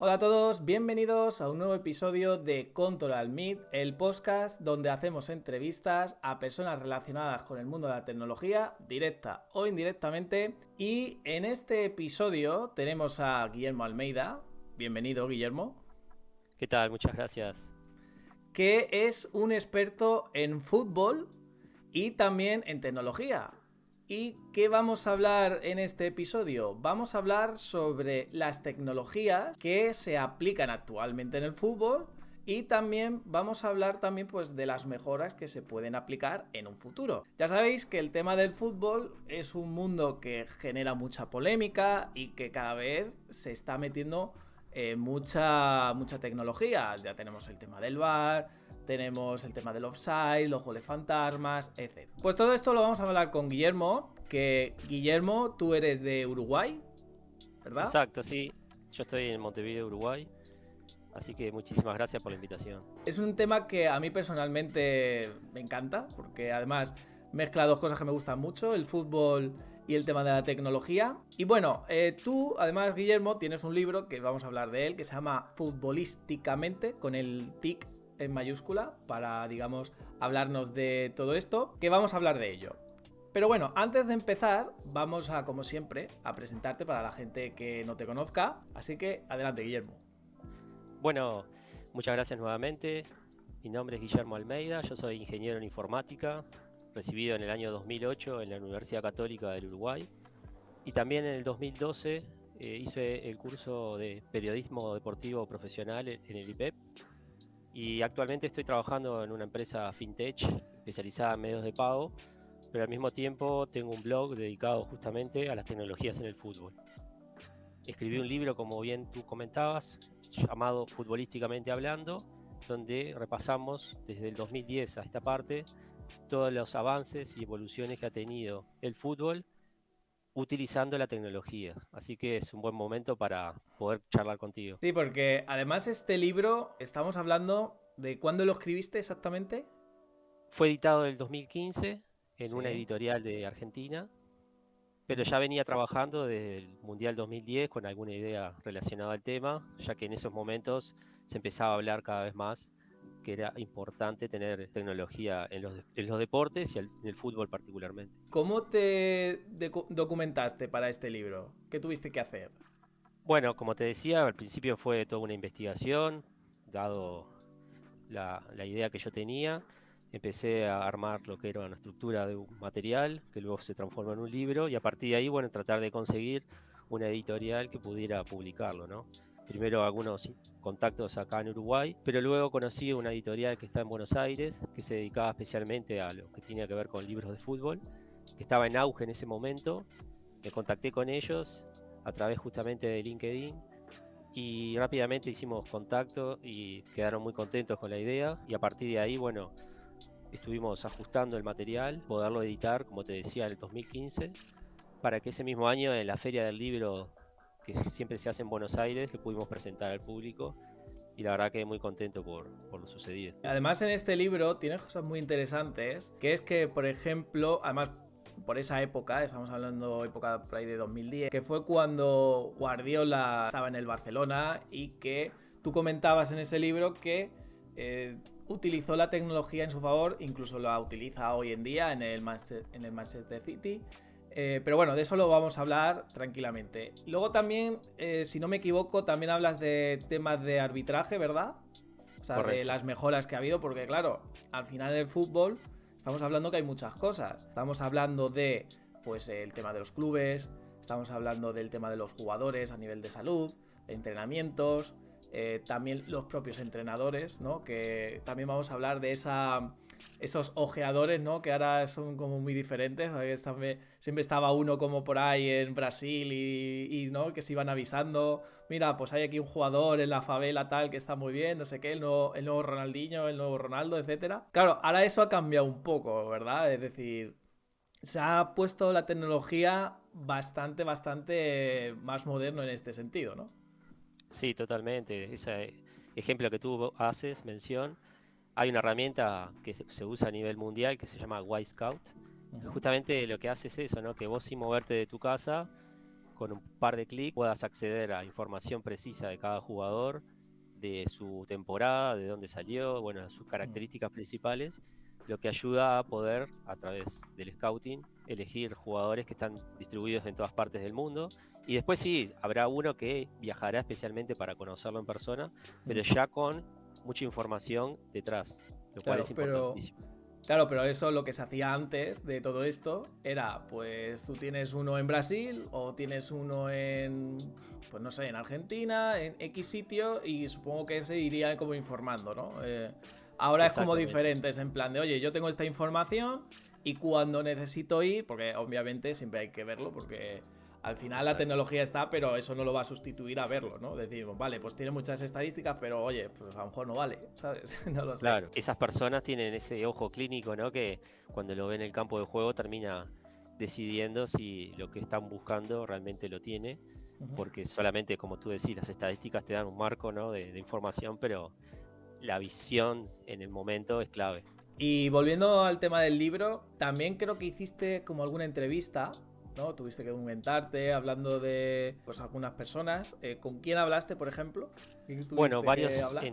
Hola a todos, bienvenidos a un nuevo episodio de Control Meet, el podcast donde hacemos entrevistas a personas relacionadas con el mundo de la tecnología, directa o indirectamente. Y en este episodio tenemos a Guillermo Almeida. Bienvenido, Guillermo. ¿Qué tal? Muchas gracias. Que es un experto en fútbol y también en tecnología. ¿Y qué vamos a hablar en este episodio? Vamos a hablar sobre las tecnologías que se aplican actualmente en el fútbol y también vamos a hablar también pues de las mejoras que se pueden aplicar en un futuro. Ya sabéis que el tema del fútbol es un mundo que genera mucha polémica y que cada vez se está metiendo mucha tecnología. Ya tenemos el tema del VAR, tenemos el tema del offside, los goles fantasmas, etc. Pues todo esto lo vamos a hablar con Guillermo, que Guillermo, tú eres de Uruguay, ¿verdad? Exacto, sí. Yo estoy en Montevideo, Uruguay, así que muchísimas gracias por la invitación. Es un tema que a mí personalmente me encanta, porque además mezcla dos cosas que me gustan mucho, el fútbol y el tema de la tecnología. Y bueno, tú, además, Guillermo, tienes un libro que vamos a hablar de él, que se llama Futbolísticamente, con el TIC en mayúscula, para, digamos, hablarnos de todo esto, que vamos a hablar de ello. Pero bueno, antes de empezar, vamos a, como siempre, a presentarte para la gente que no te conozca. Así que adelante, Guillermo. Bueno, muchas gracias nuevamente. Mi nombre es Guillermo Almeida, yo soy ingeniero en informática, recibido en el año 2008 en la Universidad Católica del Uruguay y también en el 2012 hice el curso de periodismo deportivo profesional en el IPEP y actualmente estoy trabajando en una empresa fintech especializada en medios de pago, pero al mismo tiempo tengo un blog dedicado justamente a las tecnologías en el fútbol. Escribí un libro, como bien tú comentabas, llamado Futbolísticamente Hablando, donde repasamos desde el 2010 a esta parte todos los avances y evoluciones que ha tenido el fútbol utilizando la tecnología. Así que es un buen momento para poder charlar contigo. Sí, porque además este libro, estamos hablando de cuándo lo escribiste exactamente. Fue editado en el 2015 en una Sí. editorial de Argentina, pero Ujú. ya venía trabajando desde el Mundial 2010 con alguna idea relacionada al tema, ya que en esos momentos se empezaba a hablar cada vez más que era importante tener tecnología en los deportes y en el fútbol particularmente. ¿Cómo te documentaste para este libro? ¿Qué tuviste que hacer? Bueno, como te decía, al principio fue toda una investigación, dado la idea que yo tenía. Empecé a armar lo que era una estructura de un material que luego se transformó en un libro y a partir de ahí, bueno, tratar de conseguir una editorial que pudiera publicarlo, ¿no? Primero algunos contactos acá en Uruguay, pero luego conocí una editorial que está en Buenos Aires, que se dedicaba especialmente a lo que tenía que ver con libros de fútbol, que estaba en auge en ese momento. Me contacté con ellos a través justamente de LinkedIn y rápidamente hicimos contacto y quedaron muy contentos con la idea y a partir de ahí, bueno, estuvimos ajustando el material, poderlo editar, como te decía, en el 2015, para que ese mismo año en la Feria del Libro, que siempre se hace en Buenos Aires, lo pudimos presentar al público y la verdad que muy contento por lo sucedido. Además, en este libro tienes cosas muy interesantes, que es que, por ejemplo, además por esa época, estamos hablando época por ahí de 2010, que fue cuando Guardiola estaba en el Barcelona y que tú comentabas en ese libro que utilizó la tecnología en su favor, incluso la utiliza hoy en día en el Manchester City. Pero bueno, de eso lo vamos a hablar tranquilamente. Luego también, si no me equivoco, también hablas de temas de arbitraje, ¿verdad? O sea, de Correcto. las mejoras que ha habido, porque claro, al final del fútbol estamos hablando que hay muchas cosas. Estamos hablando de, pues, el tema de los clubes, estamos hablando del tema de los jugadores a nivel de salud, de entrenamientos, también los propios entrenadores, ¿no? Que también vamos a hablar de esos ojeadores, ¿no? Que ahora son como muy diferentes. Siempre estaba uno como por ahí en Brasil ¿no? Que se iban avisando. Mira, pues hay aquí un jugador en la favela tal que está muy bien, no sé qué, el nuevo Ronaldinho, el nuevo Ronaldo, etcétera. Claro, ahora eso ha cambiado un poco, ¿verdad? Es decir, se ha puesto la tecnología bastante más moderno en este sentido, ¿no? Sí, totalmente. Ese ejemplo que tú haces, mención, hay una herramienta que se usa a nivel mundial que se llama Y Scout, Uh que -huh. justamente lo que hace es eso, ¿no? Que vos sin moverte de tu casa con un par de clics puedas acceder a información precisa de cada jugador, de su temporada, de dónde salió, bueno, sus características principales, lo que ayuda a poder, a través del scouting, elegir jugadores que están distribuidos en todas partes del mundo. Y después sí, habrá uno que viajará especialmente para conocerlo en persona, pero ya con mucha información detrás, lo cual es Claro, pero importantísimo. claro, pero eso lo que se hacía antes de todo esto era, pues tú tienes uno en Brasil o tienes uno en, pues no sé, en Argentina, en X sitio y supongo que ese iría como informando, ¿no? Ahora es como Exactamente. diferente, es en plan de, oye, yo tengo esta información y cuando necesito ir, porque obviamente siempre hay que verlo porque al final la Exacto. tecnología está, pero eso no lo va a sustituir a verlo, ¿no? Decimos, vale, pues tiene muchas estadísticas, pero oye, pues a lo mejor no vale, ¿sabes? No lo sé. Claro, esas personas tienen ese ojo clínico, ¿no? Que cuando lo ve en el campo de juego termina decidiendo si lo que están buscando realmente lo tiene, Ujú. porque solamente, como tú decís, las estadísticas te dan un marco, ¿no? de información, pero la visión en el momento es clave. Y volviendo al tema del libro, también creo que hiciste como alguna entrevista, ¿no? Tuviste que documentarte hablando de pues algunas personas. ¿Con quién hablaste, por ejemplo? ¿Quién Bueno, tuviste que hablar?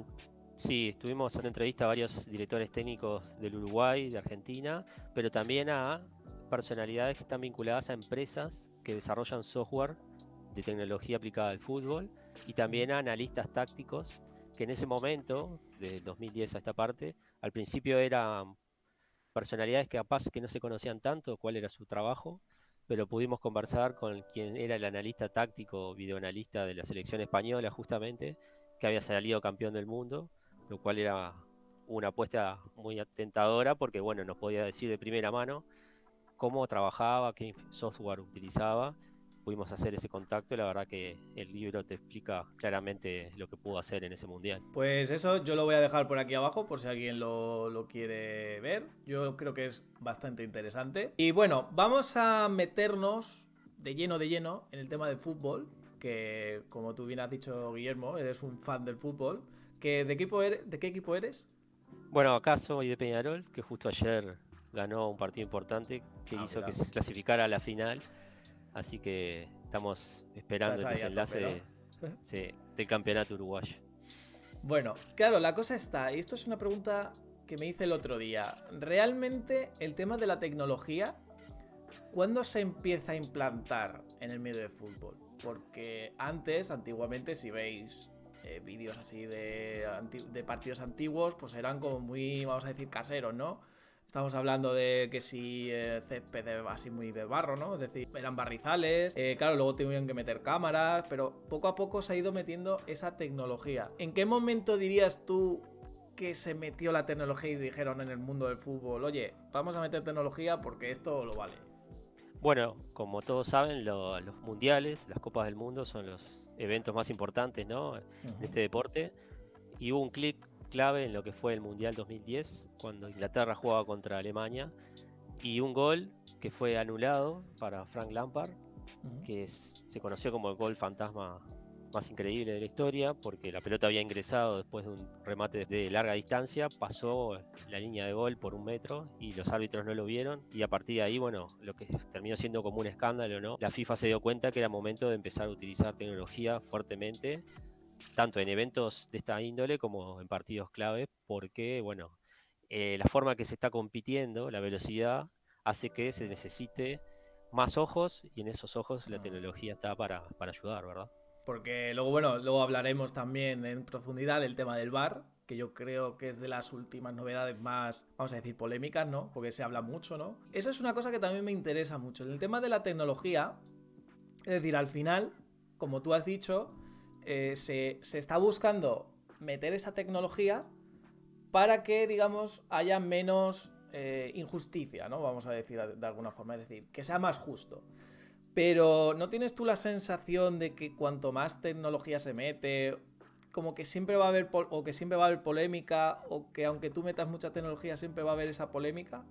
sí, estuvimos en entrevista a varios directores técnicos del Uruguay, de Argentina, pero también a personalidades que están vinculadas a empresas que desarrollan software de tecnología aplicada al fútbol y también a analistas tácticos que en ese momento, desde el 2010 a esta parte, al principio eran personalidades que capaz que no se conocían tanto cuál era su trabajo, pero pudimos conversar con quien era el analista táctico, videoanalista de la selección española justamente, que había salido campeón del mundo, lo cual era una apuesta muy tentadora porque bueno, nos podía decir de primera mano cómo trabajaba, qué software utilizaba. Pudimos hacer ese contacto y la verdad que el libro te explica claramente lo que pudo hacer en ese mundial. Pues eso yo lo voy a dejar por aquí abajo por si alguien lo quiere ver. Yo creo que es bastante interesante. Y bueno, vamos a meternos de lleno en el tema del fútbol. Que como tú bien has dicho, Guillermo, eres un fan del fútbol. ¿De qué equipo eres? Bueno, acá soy de Peñarol, que justo ayer ganó un partido importante que Ah, hizo que mira, se clasificara a la final, así que estamos esperando estás el ahí a tope, desenlace ¿no? del campeonato uruguayo. Bueno, claro, la cosa está, y esto es una pregunta que me hice el otro día. ¿Realmente el tema de la tecnología, cuándo se empieza a implantar en el medio de fútbol? Porque antes, antiguamente, si veis vídeos así de partidos antiguos, pues eran como muy, vamos a decir, caseros, ¿no? Estamos hablando de que si césped así muy de barro, ¿no? Es decir, eran barrizales, claro, luego tuvieron que meter cámaras, pero poco a poco se ha ido metiendo esa tecnología. ¿En qué momento dirías tú que se metió la tecnología y dijeron en el mundo del fútbol, oye, vamos a meter tecnología porque esto lo vale? Bueno, como todos saben, los mundiales, las Copas del Mundo son los eventos más importantes, ¿no? En Ujú. este deporte. Y hubo un clic clave en lo que fue el Mundial 2010, cuando Inglaterra jugaba contra Alemania, y un gol que fue anulado para Frank Lampard, Ujú. que se conoció como el gol fantasma más increíble de la historia, porque la pelota había ingresado después de un remate de larga distancia, pasó la línea de gol por 1 metro y los árbitros no lo vieron, y a partir de ahí, bueno, lo que terminó siendo como un escándalo, ¿no? La FIFA se dio cuenta que era momento de empezar a utilizar tecnología fuertemente, tanto en eventos de esta índole como en partidos clave, porque, bueno, la forma que se está compitiendo, la velocidad, hace que se necesite más ojos y en esos ojos la tecnología está para ayudar, ¿verdad? Porque luego, bueno, luego hablaremos también en profundidad del tema del VAR, que yo creo que es de las últimas novedades más, vamos a decir, polémicas, ¿no? Porque se habla mucho, ¿no? Eso es una cosa que también me interesa mucho. En el tema de la tecnología, es decir, al final, como tú has dicho, se está buscando meter esa tecnología para que, digamos, haya menos injusticia, ¿no? Vamos a decir de alguna forma, es decir, que sea más justo. Pero ¿no tienes tú la sensación de que cuanto más tecnología se mete, como que siempre va a haber o que siempre va a haber polémica o que aunque tú metas mucha tecnología siempre va a haber esa polémica?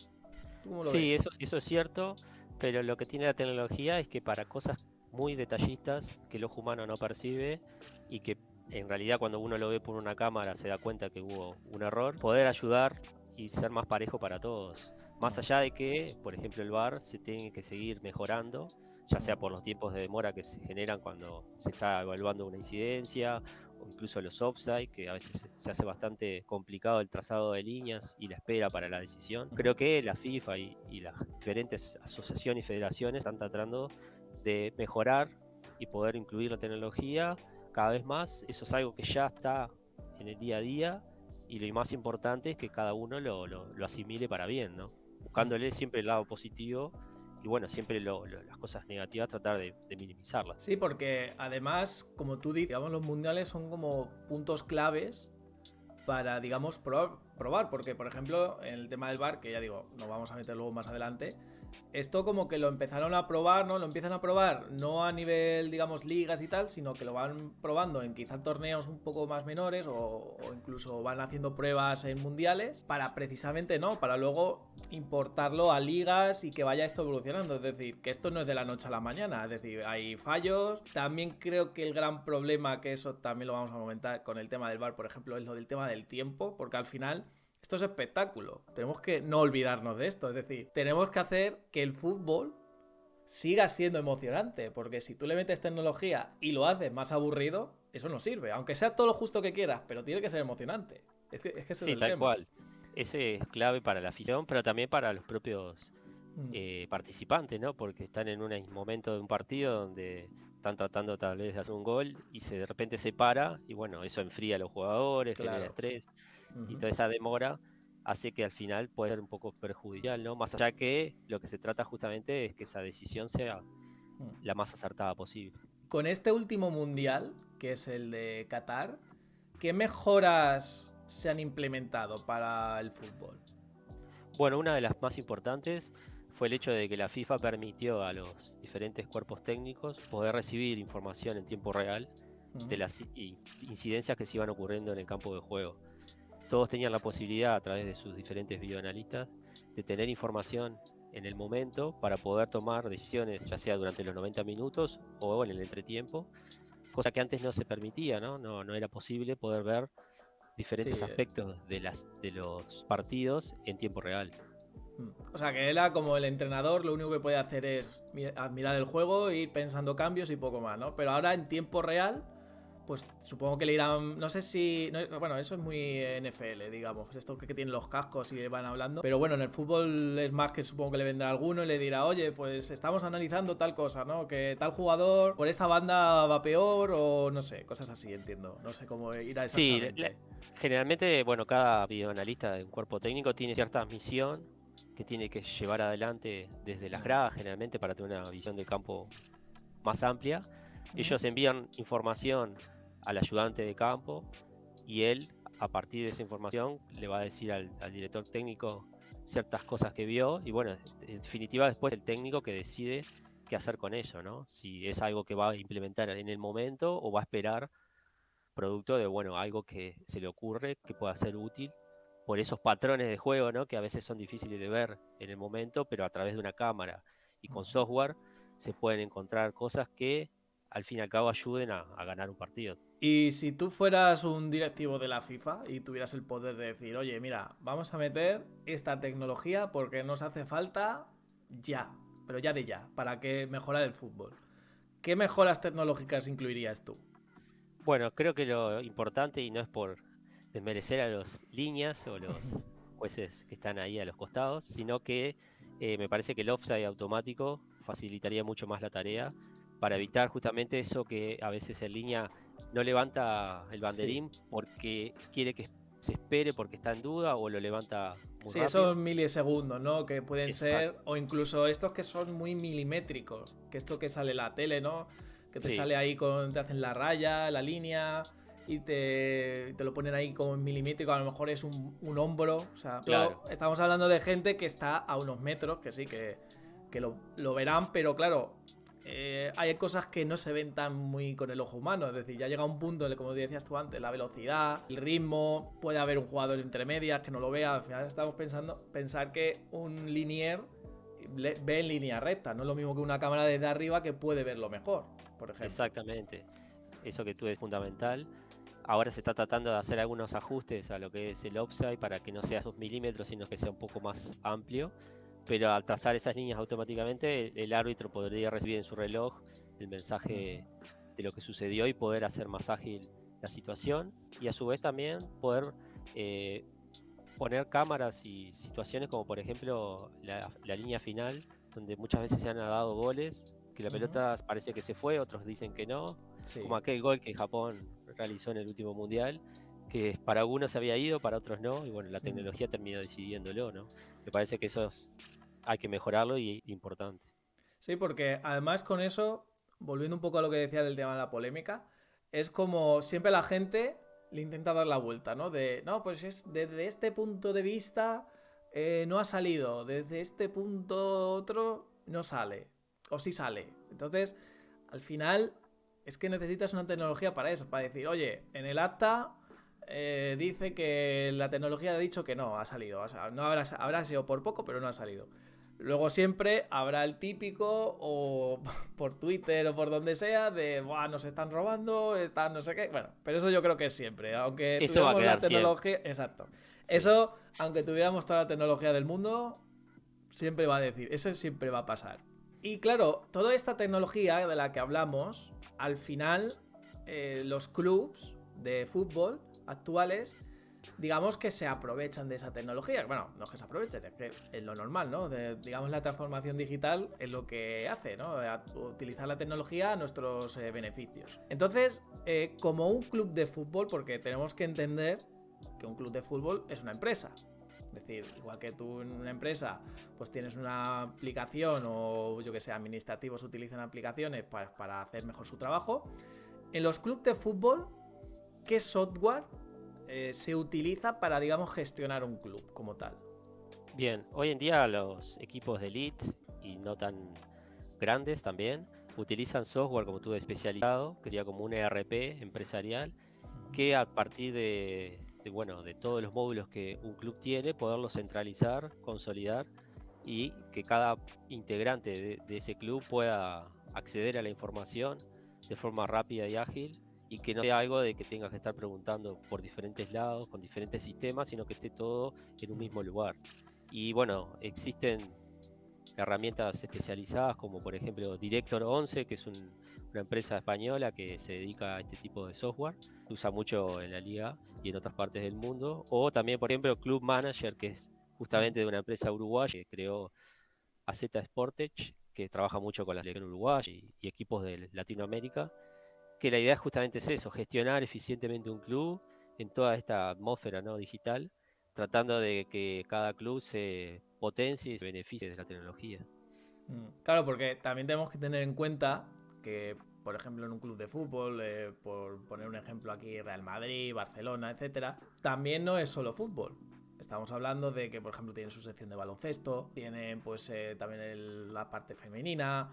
¿Tú cómo lo Sí, ves? eso es cierto, pero lo que tiene la tecnología es que para cosas muy detallistas que el ojo humano no percibe y que en realidad cuando uno lo ve por una cámara se da cuenta que hubo un error, poder ayudar y ser más parejo para todos. Más allá de que, por ejemplo, el VAR se tiene que seguir mejorando, ya sea Mm. por los tiempos de demora que se generan cuando se está evaluando una incidencia, o incluso los offside, que a veces se hace bastante complicado el trazado de líneas y la espera para la decisión. Ujú. Creo que la FIFA y las diferentes asociaciones y federaciones están tratando de mejorar y poder incluir la tecnología cada vez más. Eso es algo que ya está en el día a día, y lo más importante es que cada uno lo asimile para bien, ¿no? Mm. Buscándole siempre el lado positivo, y bueno, siempre las cosas negativas tratar de minimizarlas. Sí, porque además, como tú dices, digamos, los mundiales son como puntos claves para, digamos, probar, porque, por ejemplo, en el tema del bar, que ya digo, nos vamos a meter luego más adelante, esto como que lo empezaron a probar, ¿no? Lo empiezan a probar no a nivel, digamos, ligas y tal, sino que lo van probando en quizá torneos un poco más menores o incluso van haciendo pruebas en mundiales para precisamente, ¿no? Para luego importarlo a ligas y que vaya esto evolucionando. Es decir, que esto no es de la noche a la mañana. Es decir, hay fallos. También creo que el gran problema, que eso también lo vamos a comentar con el tema del VAR, por ejemplo, es lo del tema del tiempo, porque al final esto es espectáculo. Tenemos que no olvidarnos de esto. Es decir, tenemos que hacer que el fútbol siga siendo emocionante. Porque si tú le metes tecnología y lo haces más aburrido, eso no sirve. Aunque sea todo lo justo que quieras, pero tiene que ser emocionante. Es que ese es Sí, el tal tema. cual. Ese es clave para la afición, pero también para los propios Mm. participantes, ¿no? Porque están en un momento de un partido donde están tratando tal vez de hacer un gol y de repente se para, y bueno, eso enfría a los jugadores, genera Claro. estrés, y Ujú. toda esa demora hace que al final pueda ser un poco perjudicial, ¿no? Más allá que lo que se trata justamente es que esa decisión sea Mm. la más acertada posible. Con este último mundial, que es el de Qatar, ¿qué mejoras se han implementado para el fútbol? Bueno, una de las más importantes fue el hecho de que la FIFA permitió a los diferentes cuerpos técnicos poder recibir información en tiempo real de Ujú. las incidencias que se iban ocurriendo en el campo de juego. Todos tenían la posibilidad, a través de sus diferentes videoanalistas, de tener información en el momento para poder tomar decisiones, ya sea durante los 90 minutos o en el entretiempo, cosa que antes no se permitía, ¿no? No era posible poder ver Sí. diferentes aspectos de los partidos en tiempo real. O sea, que era como el entrenador, lo único que puede hacer es admirar el juego, ir pensando cambios y poco más, ¿no? Pero ahora en tiempo real, pues supongo que le irán. No sé si. Bueno, eso es muy NFL, digamos. Esto que tienen los cascos y van hablando. Pero bueno, en el fútbol es más que supongo que le vendrá alguno y le dirá, oye, pues estamos analizando tal cosa, ¿no? Que tal jugador por esta banda va peor o no sé, cosas así, entiendo. No sé cómo irá Sí, exactamente. generalmente, bueno, cada videoanalista de un cuerpo técnico tiene cierta misión que tiene que llevar adelante desde las Mm. gradas, generalmente, para tener una visión del campo más amplia. Ujú. Ellos envían información al ayudante de campo, y él, a partir de esa información, le va a decir al director técnico ciertas cosas que vio, y bueno, en definitiva después el técnico que decide qué hacer con ello, ¿no? Si es algo que va a implementar en el momento o va a esperar producto de, bueno, algo que se le ocurre que pueda ser útil por esos patrones de juego, ¿no? Que a veces son difíciles de ver en el momento, pero a través de una cámara y con Ujú. software se pueden encontrar cosas que al fin y al cabo ayuden a ganar un partido. Y si tú fueras un directivo de la FIFA y tuvieras el poder de decir, oye, mira, vamos a meter esta tecnología porque nos hace falta ya, pero ya de ya, para que mejorar el fútbol. ¿Qué mejoras tecnológicas incluirías tú? Bueno, creo que lo importante, y no es por desmerecer a los líneas o los jueces que están ahí a los costados, sino que me parece que el offside automático facilitaría mucho más la tarea para evitar justamente eso, que a veces en línea no levanta el Sí, banderín porque quiere que se espere porque está en duda, o lo levanta muy sí, rápido. esos milisegundos, ¿no? Que pueden ser, Exacto. o incluso estos que son muy milimétricos, que esto que sale en la tele, ¿no? Que te Sí, sale ahí con, te hacen la raya, la línea y te lo ponen ahí como en milimétrico, a lo mejor es un hombro, o sea, claro. estamos hablando de gente que está a unos metros, que sí, que lo verán, pero claro, hay cosas que no se ven tan muy con el ojo humano. Es decir, ya llega un punto, como decías tú antes, la velocidad, el ritmo, puede haber un jugador entre medias que no lo vea. Al final estamos pensar que un linier ve en línea recta. No es lo mismo que una cámara desde arriba que puede verlo mejor, por ejemplo. Exactamente. Eso que tú es fundamental. Ahora se está tratando de hacer algunos ajustes a lo que es el offside para que no sea esos milímetros, sino que sea un poco más amplio, pero al trazar esas líneas automáticamente, el árbitro podría recibir en su reloj el mensaje de lo que sucedió y poder hacer más ágil la situación, y a su vez también poder eh, poner cámaras y situaciones como por ejemplo la línea final, donde muchas veces se han dado goles, que la Ujú. pelota parece que se fue, otros dicen que no, como Sí. aquel gol que Japón realizó en el último mundial, que para algunos se había ido, para otros no, y bueno, la Mm. tecnología terminó decidiéndolo, ¿no? Me parece que hay que mejorarlo y importante. Sí, porque además con eso, volviendo un poco a lo que decía del tema de la polémica, es como siempre la gente le intenta dar la vuelta, ¿no? De, no, pues es desde este punto de vista no ha salido, desde este punto otro no sale, o sí sale. Entonces, al final es que necesitas una tecnología para eso, para decir, oye, en el acta dice que la tecnología ha dicho que no ha salido, o sea, no habrá sido por poco, pero no ha salido. Luego siempre habrá el típico, o por Twitter o por donde sea, de, Buah, nos están robando, están no sé qué. Bueno, pero eso yo creo que es siempre. Aunque Eso va a tuviéramos la quedar siempre, tecnología. Exacto. sí. Eso, aunque tuviéramos toda la tecnología del mundo, siempre va a decir. Eso siempre va a pasar. Y claro, toda esta tecnología de la que hablamos, al final, los clubs de fútbol actuales digamos que se aprovechan de esa tecnología. Bueno, no es que se aprovechen, es que es lo normal, ¿no? Digamos, la transformación digital es lo que hace, ¿no? Utilizar la tecnología a nuestros beneficios. Entonces, como un club de fútbol, porque tenemos que entender que un club de fútbol es una empresa. Es decir, igual que tú en una empresa pues tienes una aplicación o yo que sé, administrativos utilizan aplicaciones para hacer mejor su trabajo, en los clubes de fútbol, ¿qué software se utiliza para, digamos, gestionar un club como tal? Bien, hoy en día los equipos de elite y no tan grandes también utilizan software, como tú, especializado, que sería como un ERP empresarial, que a partir bueno, de todos los módulos que un club tiene, poderlos centralizar, consolidar y que cada integrante de ese club pueda acceder a la información de forma rápida y ágil, y que no sea algo de que tengas que estar preguntando por diferentes lados, con diferentes sistemas, sino que esté todo en un mismo lugar. Y bueno, existen herramientas especializadas como por ejemplo Director 11, que es una empresa española que se dedica a este tipo de software, se usa mucho en la liga y en otras partes del mundo, o también por ejemplo Club Manager, que es justamente de una empresa uruguaya que creó AZ Sportech, que trabaja mucho con la selección uruguaya y equipos de Latinoamérica, que la idea justamente es eso, gestionar eficientemente un club en toda esta atmósfera, ¿no?, digital, tratando de que cada club se potencie y se beneficie de la tecnología. Claro, porque también tenemos que tener en cuenta que, por ejemplo, en un club de fútbol, por poner un ejemplo aquí, Real Madrid, Barcelona, etcétera, también no es solo fútbol. Estamos hablando de que, por ejemplo, tienen su sección de baloncesto, tienen pues también la parte femenina,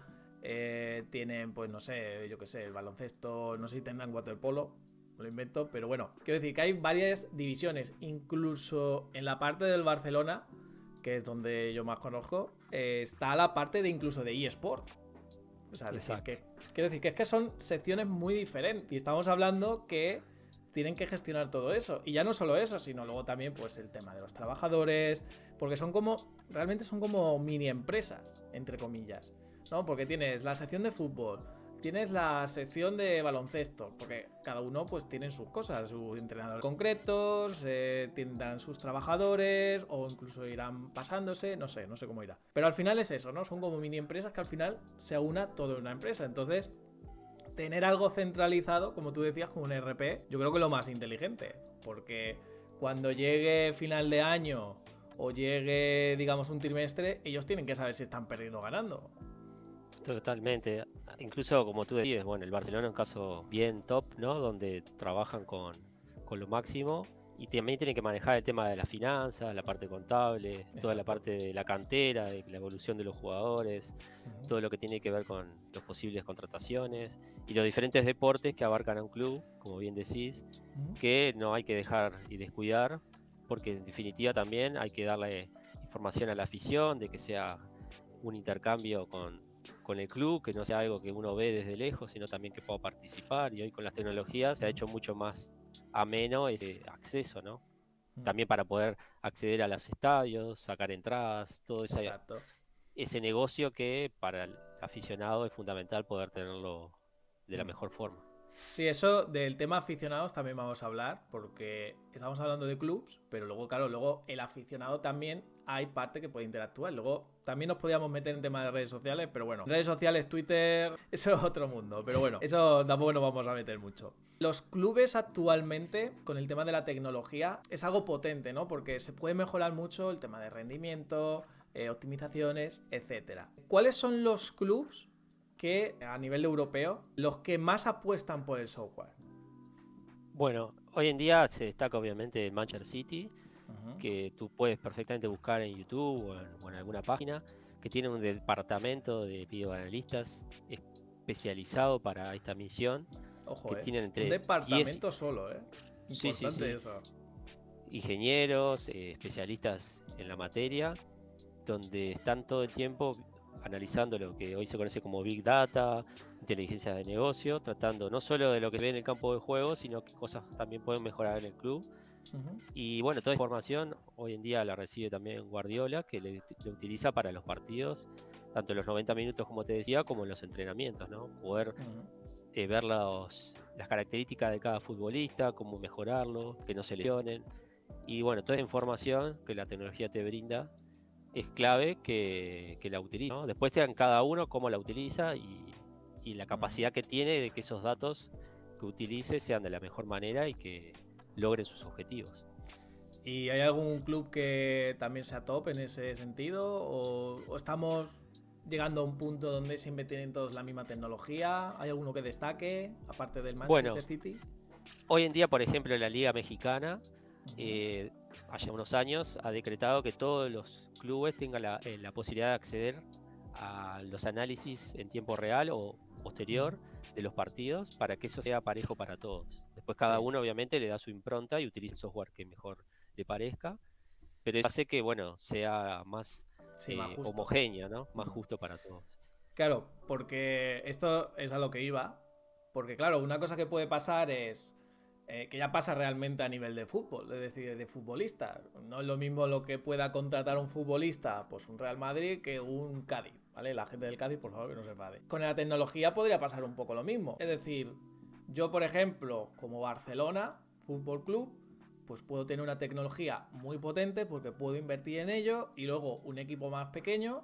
tienen, pues no sé, yo qué sé, el baloncesto, no sé si tendrán waterpolo, me lo invento, pero bueno, quiero decir que hay varias divisiones, incluso en la parte del Barcelona, que es donde yo más conozco, está la parte de incluso de eSport. O sea, decir Exacto. que, quiero decir que es que son secciones muy diferentes. Y estamos hablando que tienen que gestionar todo eso. Y ya no solo eso, sino luego también pues el tema de los trabajadores. Porque son como, realmente son como mini empresas, entre comillas. ¿No? Porque tienes la sección de fútbol, tienes la sección de baloncesto, porque cada uno pues tiene sus cosas, sus entrenadores concretos, tendrán sus trabajadores o incluso irán pasándose, no sé cómo irá. Pero al final es eso, ¿no? Son como mini empresas que al final se aúna todo en una empresa. Entonces, tener algo centralizado, como tú decías, como un RP, yo creo que es lo más inteligente, porque cuando llegue final de año o llegue, digamos, un trimestre, ellos tienen que saber si están perdiendo o ganando. Totalmente. Incluso como tú decías, bueno, el Barcelona es un caso bien top, ¿no? Donde trabajan con lo máximo y también tienen que manejar el tema de las finanzas, la parte contable, toda la Exacto. parte de la cantera, de la evolución de los jugadores, Uh-huh. todo lo que tiene que ver con las posibles contrataciones y los diferentes deportes que abarcan a un club, como bien decís, Uh-huh. que no hay que dejar y descuidar, porque en definitiva también hay que darle información a la afición, de que sea un intercambio con el club, que no sea algo que uno ve desde lejos, sino también que pueda participar. Y hoy con las tecnologías se ha hecho mucho más ameno ese acceso, ¿no? Mm. también para poder acceder a los estadios, sacar entradas, todo Exacto. ese negocio que para el aficionado es fundamental poder tenerlo de la Mm. mejor forma. Sí, eso del tema aficionados también vamos a hablar, porque estamos hablando de clubs, pero luego, claro, luego el aficionado también hay parte que puede interactuar. Luego también nos podíamos meter en tema de redes sociales, pero bueno, redes sociales, Twitter, eso es otro mundo. Pero bueno, eso tampoco nos vamos a meter mucho. Los clubes actualmente, con el tema de la tecnología, es algo potente, ¿no? Porque se puede mejorar mucho el tema de rendimiento, optimizaciones, etcétera. ¿Cuáles son los clubs que a nivel europeo los que más apuestan por el software? Bueno, hoy en día se destaca obviamente el Manchester City, Ujú. que tú puedes perfectamente buscar en YouTube o en alguna página, que tiene un departamento de videoanalistas especializado para esta misión, Ojo, que tienen un entre 10, departamento solo, sí, sí, Importante sí, eso. ingenieros, especialistas en la materia, donde están todo el tiempo analizando lo que hoy se conoce como Big Data, inteligencia de negocio, tratando no solo de lo que se ve en el campo de juego, sino que cosas también pueden mejorar en el club. Ujú. Y bueno, toda esa información hoy en día la recibe también Guardiola, que le utiliza para los partidos, tanto en los 90 minutos, como te decía, como en los entrenamientos, ¿no? Poder Ujú. ver las características de cada futbolista, cómo mejorarlo, que no se lesionen. Y bueno, toda esa información que la tecnología te brinda es clave que la utilice, ¿no? Después te dan cada uno cómo la utiliza y la Ujú. capacidad que tiene de que esos datos que utilice sean de la mejor manera y que logren sus objetivos. ¿Y hay algún club que también sea top en ese sentido? ¿O estamos llegando a un punto donde siempre tienen todos la misma tecnología? ¿Hay alguno que destaque, aparte del Bueno, Manchester City? hoy en día, por ejemplo, la Liga Mexicana, Ujú. eh, hace unos años, ha decretado que todos los clubes tengan la posibilidad de acceder a los análisis en tiempo real o Ujú. posterior de los partidos para que eso sea parejo para todos. Después cada Sí, uno obviamente le da su impronta y utiliza el software que mejor le parezca, pero eso hace que, bueno, sea más sí, más justo. homogéneo, ¿no? Más Ujú. justo para todos. Claro, porque esto es a lo que iba. Porque claro, una cosa que puede pasar es que ya pasa realmente a nivel de fútbol, es decir, de futbolista. No es lo mismo lo que pueda contratar un futbolista, pues un Real Madrid, que un Cádiz, ¿vale? La gente del Cádiz, por favor, que no se enfade. Con la tecnología podría pasar un poco lo mismo. Es decir, yo, por ejemplo, como Barcelona, Fútbol Club, pues puedo tener una tecnología muy potente porque puedo invertir en ello y luego un equipo más pequeño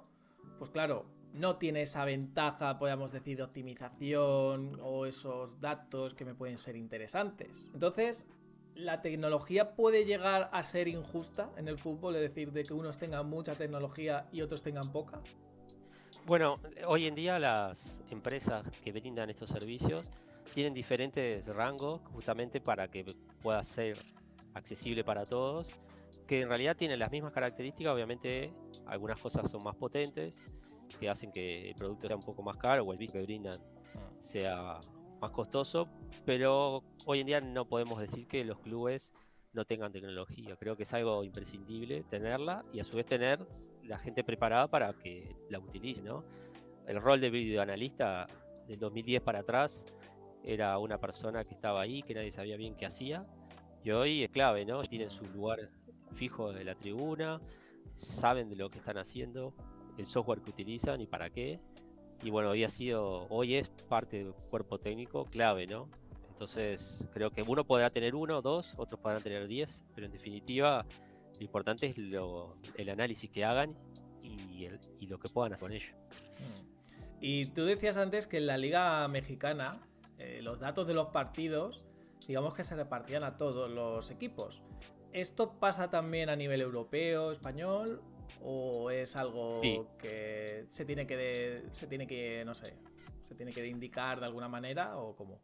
pues claro, no tiene esa ventaja, podríamos decir, de optimización o esos datos que me pueden ser interesantes. Entonces, la tecnología puede llegar a ser injusta en el fútbol, es decir, de que unos tengan mucha tecnología y otros tengan poca. Bueno, hoy en día las empresas que brindan estos servicios tienen diferentes rangos justamente para que pueda ser accesible para todos, que en realidad tienen las mismas características, obviamente algunas cosas son más potentes, que hacen que el producto sea un poco más caro o el servicio que brindan sea más costoso, pero hoy en día no podemos decir que los clubes no tengan tecnología. Creo que es algo imprescindible tenerla y a su vez tener la gente preparada para que la utilice, ¿no? El rol de videoanalista del 2010 para atrás era una persona que estaba ahí, que nadie sabía bien qué hacía, y hoy es clave, ¿no? Tienen su lugar fijo de la tribuna, saben de lo que están haciendo, el software que utilizan y para qué. Y bueno, hoy es parte del cuerpo técnico clave, ¿no? Entonces, creo que uno podrá tener uno, dos, otros podrán tener 10, pero en definitiva, lo importante es el análisis que hagan y lo que puedan hacer con ello. Y tú decías antes que en la liga mexicana los datos de los partidos, digamos que se repartían a todos los equipos. ¿Esto pasa también a nivel europeo, español? ¿O es Sí, algo que se tiene que, no sé, se tiene que indicar de alguna manera o cómo?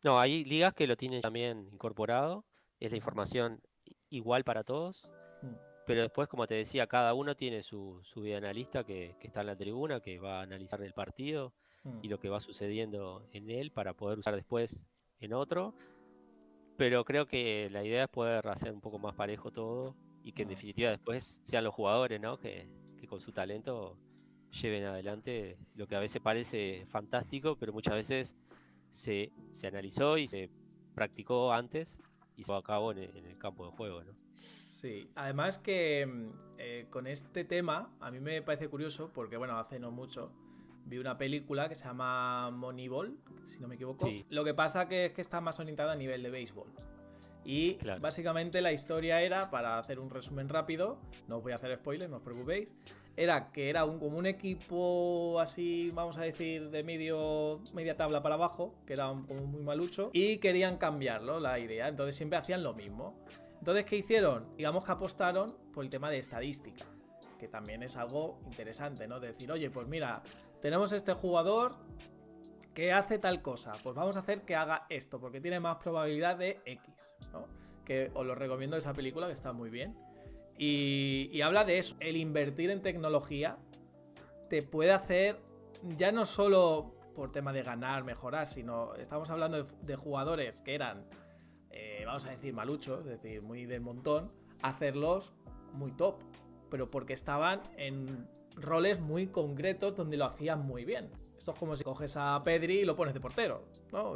no, hay ligas que lo tienen también incorporado, es la Ujú. información igual para todos, Mm. pero después, como te decía, cada uno tiene su videoanalista que está en la tribuna, que va a analizar el partido Mm. y lo que va sucediendo en él para poder usar después en otro. Pero creo que la idea es poder hacer un poco más parejo todo y que en Mm. definitiva después sean los jugadores, ¿no? Que con su talento lleven adelante lo que a veces parece fantástico, pero muchas veces se analizó y se practicó antes y se llevó a cabo en el campo de juego, ¿no? Sí, además que con este tema a mí me parece curioso porque, bueno, hace no mucho vi una película que se llama Moneyball, si no me equivoco. Sí, Lo que pasa que es que está más orientada a nivel de béisbol. Y claro. básicamente la historia era, para hacer un resumen rápido, no os voy a hacer spoilers, no os preocupéis, era que era como un equipo así, vamos a decir, de media tabla para abajo, que era como muy malucho, y querían cambiarlo, la idea, entonces siempre hacían lo mismo. Entonces, ¿qué hicieron? Digamos que apostaron por el tema de estadística, que también es algo interesante, ¿no? De decir, oye, pues mira, tenemos este jugador que hace tal cosa, pues vamos a hacer que haga esto, porque tiene más probabilidad de X, ¿no? Que os lo recomiendo esa película, que está muy bien. Y habla de eso, el invertir en tecnología te puede hacer, ya no solo por tema de ganar, mejorar, sino estamos hablando de jugadores que eran, vamos a decir, maluchos, es decir, muy del montón, hacerlos muy top, pero porque estaban en roles muy concretos donde lo hacían muy bien. Esto es como si coges a Pedri y lo pones de portero, ¿no?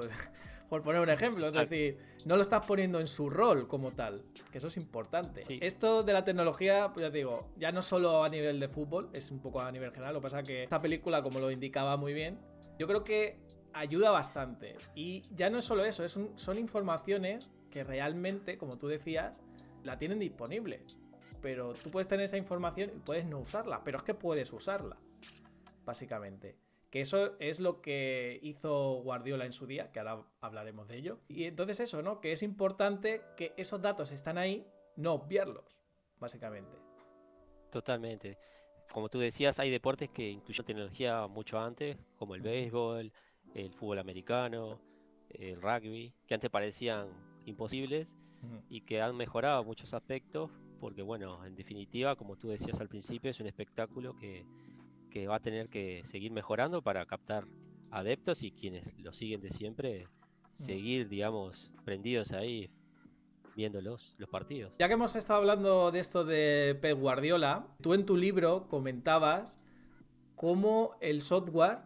Por poner un ejemplo, es Exacto. decir, no lo estás poniendo en su rol como tal, que eso es importante. Sí, Esto de la tecnología, pues ya te digo, ya no solo a nivel de fútbol, es un poco a nivel general. Lo que pasa es que esta película, como lo indicaba muy bien, yo creo que ayuda bastante. Y ya no es solo eso, son informaciones que realmente, como tú decías, la tienen disponible. Pero tú puedes tener esa información y puedes no usarla, pero es que puedes usarla, básicamente. Que eso es lo que hizo Guardiola en su día, que ahora hablaremos de ello. Y entonces eso, ¿no? Que es importante que esos datos están ahí, no obviarlos, básicamente. totalmente. Como tú decías, hay deportes que incluyen tecnología mucho antes, como el Ujú, béisbol, el fútbol americano, el rugby, que antes parecían imposibles ujú. y que han mejorado muchos aspectos, porque bueno, en definitiva, como tú decías al principio, es un espectáculo que va a tener que seguir mejorando para captar adeptos y quienes lo siguen de siempre, seguir, digamos, prendidos ahí viendo los partidos. Ya que hemos estado hablando de esto de Pep Guardiola, tú en tu libro comentabas cómo el software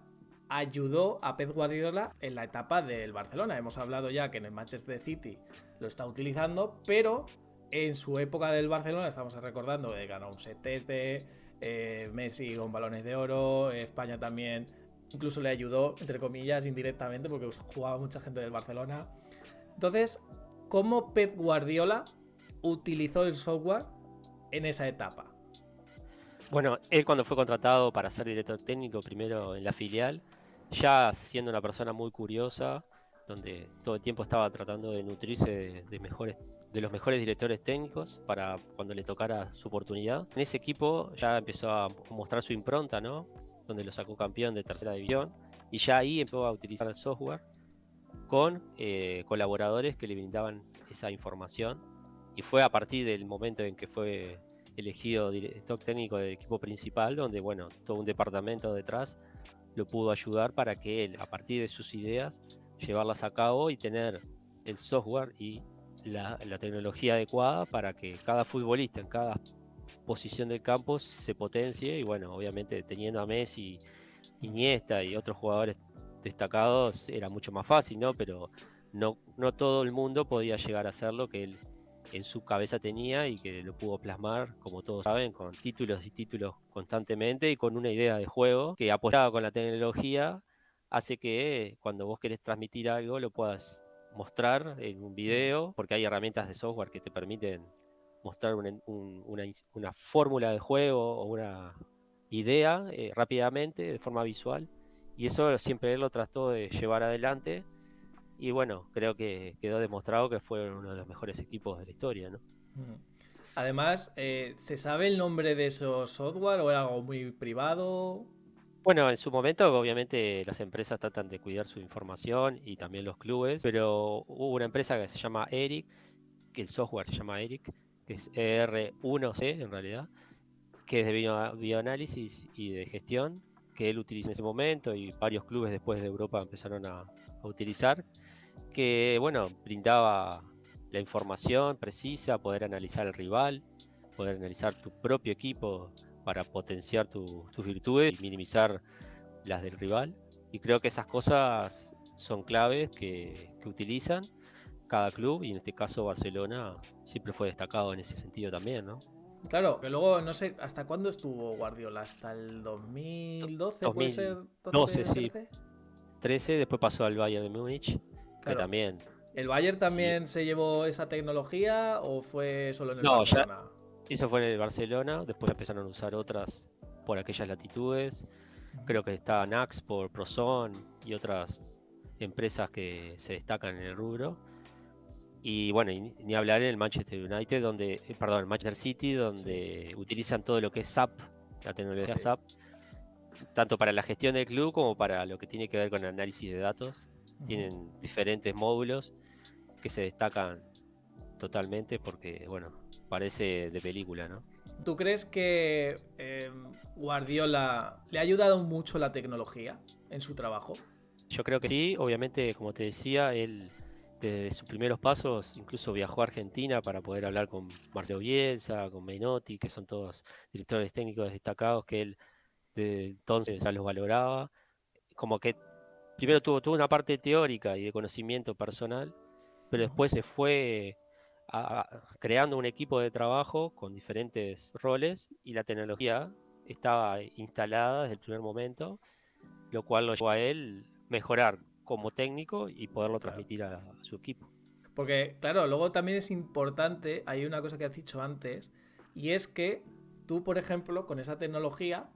ayudó a Pep Guardiola en la etapa del Barcelona. Hemos hablado ya que en el Manchester City lo está utilizando, pero en su época del Barcelona, estamos recordando que ganó un setete, Messi con balones de oro, España también incluso le ayudó, entre comillas, indirectamente, porque jugaba mucha gente del Barcelona. Entonces, ¿cómo Pep Guardiola utilizó el software en esa etapa? Bueno, él cuando fue contratado para ser director técnico, primero en la filial, ya siendo una persona muy curiosa, donde todo el tiempo estaba tratando de nutrirse de los mejores directores técnicos para cuando le tocara su oportunidad. En ese equipo ya empezó a mostrar su impronta, ¿no? Donde lo sacó campeón de tercera división y ya ahí empezó a utilizar el software con colaboradores que le brindaban esa información. Y fue a partir del momento en que fue elegido director técnico del equipo principal, donde, bueno, todo un departamento detrás lo pudo ayudar para que él, a partir de sus ideas, llevarlas a cabo y tener el software y la tecnología adecuada para que cada futbolista en cada posición del campo se potencie y, bueno, obviamente teniendo a Messi, Iniesta y otros jugadores destacados era mucho más fácil, ¿no? Pero no todo el mundo podía llegar a hacer lo que él en su cabeza tenía y que lo pudo plasmar, como todos saben, con títulos y títulos constantemente y con una idea de juego que apoyada con la tecnología hace que cuando vos querés transmitir algo lo puedas mostrar en un video, porque hay herramientas de software que te permiten mostrar una fórmula de juego o una idea rápidamente, de forma visual, y eso siempre él lo trató de llevar adelante, y bueno, creo que quedó demostrado que fue uno de los mejores equipos de la historia, ¿no? Además, ¿se sabe el nombre de esos software o era algo muy privado? Bueno, en su momento, obviamente, las empresas tratan de cuidar su información y también los clubes, pero hubo una empresa que se llama Eric, que el software se llama Eric, que es ER1C en realidad, que es de bioanálisis y de gestión, que él utiliza en ese momento y varios clubes después de Europa empezaron a utilizar, que bueno, brindaba la información precisa, poder analizar al rival, poder analizar tu propio equipo para potenciar tus virtudes y minimizar las del rival. Y creo que esas cosas son claves que utilizan. cada club, y en este caso Barcelona siempre fue destacado en ese sentido también, ¿no? Claro, que luego no sé hasta cuándo estuvo Guardiola, hasta el 2012, puede ser 2012, doce sí, trece. 13, después pasó al Bayern de Múnich, que Claro, también, ¿el Bayern sí. también se llevó esa tecnología o fue solo en el No, ya Barcelona? eso fue en el Barcelona, después empezaron a usar otras por aquellas latitudes. Ujú. Creo que está Nax por Prozon y otras empresas que se destacan en el rubro. Y bueno, y ni hablar en el Manchester United, perdón, el Manchester City, Sí, donde utilizan todo lo que es SAP, la tecnología sí. SAP, tanto para la gestión del club como para lo que tiene que ver con el análisis de datos. Ujú. Tienen diferentes módulos que se destacan totalmente porque, bueno, parece de película, ¿no? ¿Tú crees que Guardiola le ha ayudado mucho la tecnología en su trabajo? Yo creo que sí, obviamente, como te decía, él desde sus primeros pasos incluso viajó a Argentina para poder hablar con Marcelo Bielsa, con Menotti, que son todos directores técnicos destacados que él desde entonces ya los valoraba. Como que primero tuvo una parte teórica y de conocimiento personal, pero Ujú. después se fue creando un equipo de trabajo con diferentes roles y la tecnología estaba instalada desde el primer momento, lo cual lo llevó a él mejorar como técnico y poderlo Claro. transmitir a su equipo. Porque, claro, luego también es importante, hay una cosa que has dicho antes, y es que tú, por ejemplo, con esa tecnología,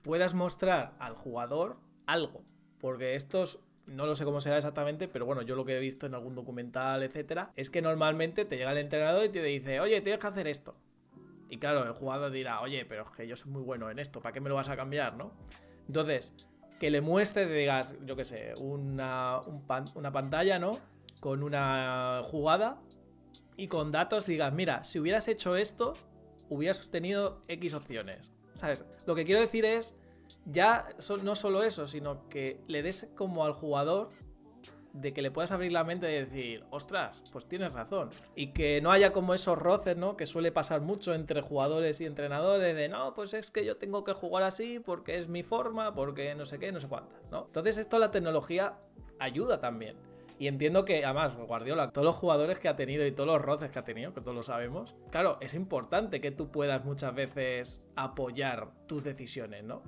puedas mostrar al jugador algo. Porque estos, no lo sé cómo será exactamente, pero bueno, yo lo que he visto en algún documental, etcétera, es que normalmente te llega el entrenador y te dice, oye, tienes que hacer esto. Y claro, el jugador dirá, oye, pero es que yo soy muy bueno en esto, ¿para qué me lo vas a cambiar, no? Entonces, que le muestre, digas, yo qué sé, una pantalla, ¿no? Con una jugada y con datos digas, mira, si hubieras hecho esto, hubieras tenido X opciones. ¿Sabes? Lo que quiero decir es, ya no solo eso, sino que le des como al jugador de que le puedas abrir la mente y decir, ostras, pues tienes razón. Y que no haya como esos roces, ¿no? Que suele pasar mucho entre jugadores y entrenadores de, no, pues es que yo tengo que jugar así porque es mi forma, porque no sé qué, no sé cuántas, ¿no? Entonces esto la tecnología ayuda también. Y entiendo que, además, Guardiola, todos los jugadores que ha tenido y todos los roces que ha tenido, que todos lo sabemos, claro, es importante que tú puedas muchas veces apoyar tus decisiones, ¿no?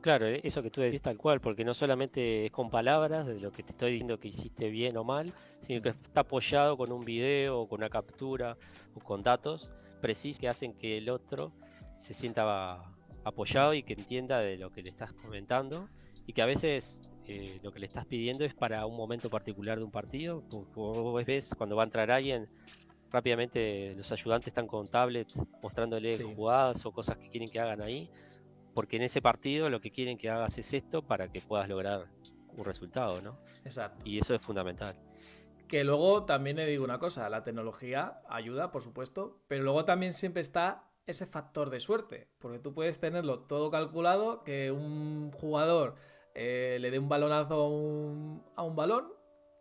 Claro, eso que tú decís tal cual, porque no solamente es con palabras de lo que te estoy diciendo que hiciste bien o mal, sino que está apoyado con un video o con una captura o con datos precisos que hacen que el otro se sienta apoyado y que entienda de lo que le estás comentando y que a veces lo que le estás pidiendo es para un momento particular de un partido, como vos ves cuando va a entrar alguien, rápidamente los ayudantes están con tablets mostrándole Sí, jugadas o cosas que quieren que hagan ahí porque en ese partido lo que quieren que hagas es esto para que puedas lograr un resultado, ¿no? exacto. Y eso es fundamental. Que luego también le digo una cosa, la tecnología ayuda, por supuesto, pero luego también siempre está ese factor de suerte, porque tú puedes tenerlo todo calculado, que un jugador le dé un balonazo a un balón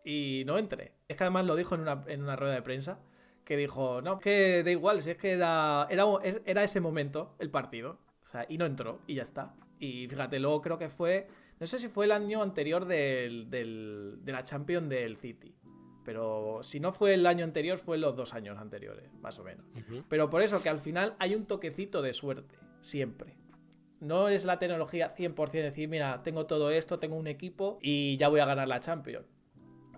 y no entre. Es que además lo dijo en una rueda de prensa, que dijo, no, es que da igual, si es que era ese momento el partido, o sea, y no entró, y ya está. Y fíjate, luego creo que fue, no sé si fue el año anterior de la Champions del City, pero si no fue el año anterior, fue los 2 años anteriores, más o menos. Ujú. Pero por eso que al final hay un toquecito de suerte, siempre. No es la tecnología 100% decir, mira, tengo todo esto, tengo un equipo y ya voy a ganar la Champions.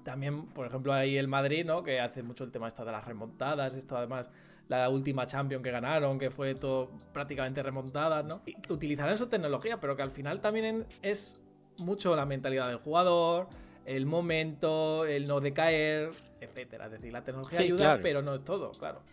También, por ejemplo, hay el Madrid, ¿no? Que hace mucho el tema esta de las remontadas, esto además, la última Champions que ganaron, que fue todo prácticamente remontadas, ¿no? Y utilizarán su tecnología, pero que al final también es mucho la mentalidad del jugador, el momento, el no decaer, etcétera. Es decir, la tecnología Sí, ayuda, claro, pero no es todo, claro.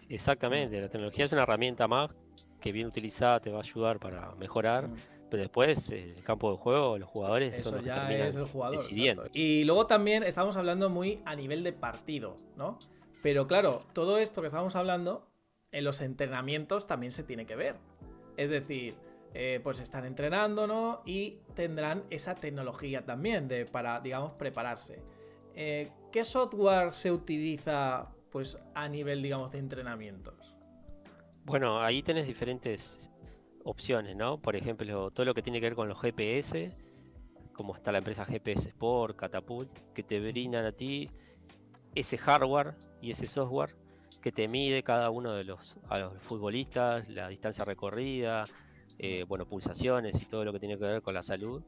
exactamente. La tecnología es una herramienta más que bien utilizada te va a ayudar para mejorar, Mm. pero después el campo de juego, los jugadores son Eso los que ya es terminan el jugador, exacto. decidiendo. Y luego también estamos hablando muy a nivel de partido, ¿no? Pero claro, todo esto que estamos hablando, en los entrenamientos también se tiene que ver. Es decir, pues están entrenando, ¿no? Y tendrán esa tecnología también para, digamos, prepararse. ¿Qué software se utiliza, pues, a nivel, digamos, de entrenamientos? Bueno, ahí tenés diferentes opciones, ¿no? Por ejemplo, todo lo que tiene que ver con los GPS, como está la empresa GPS Sport, Catapult, que te Ujú. brindan a ti ese hardware y ese software que te mide cada uno a los futbolistas, la distancia recorrida, bueno, pulsaciones y todo lo que tiene que ver con la salud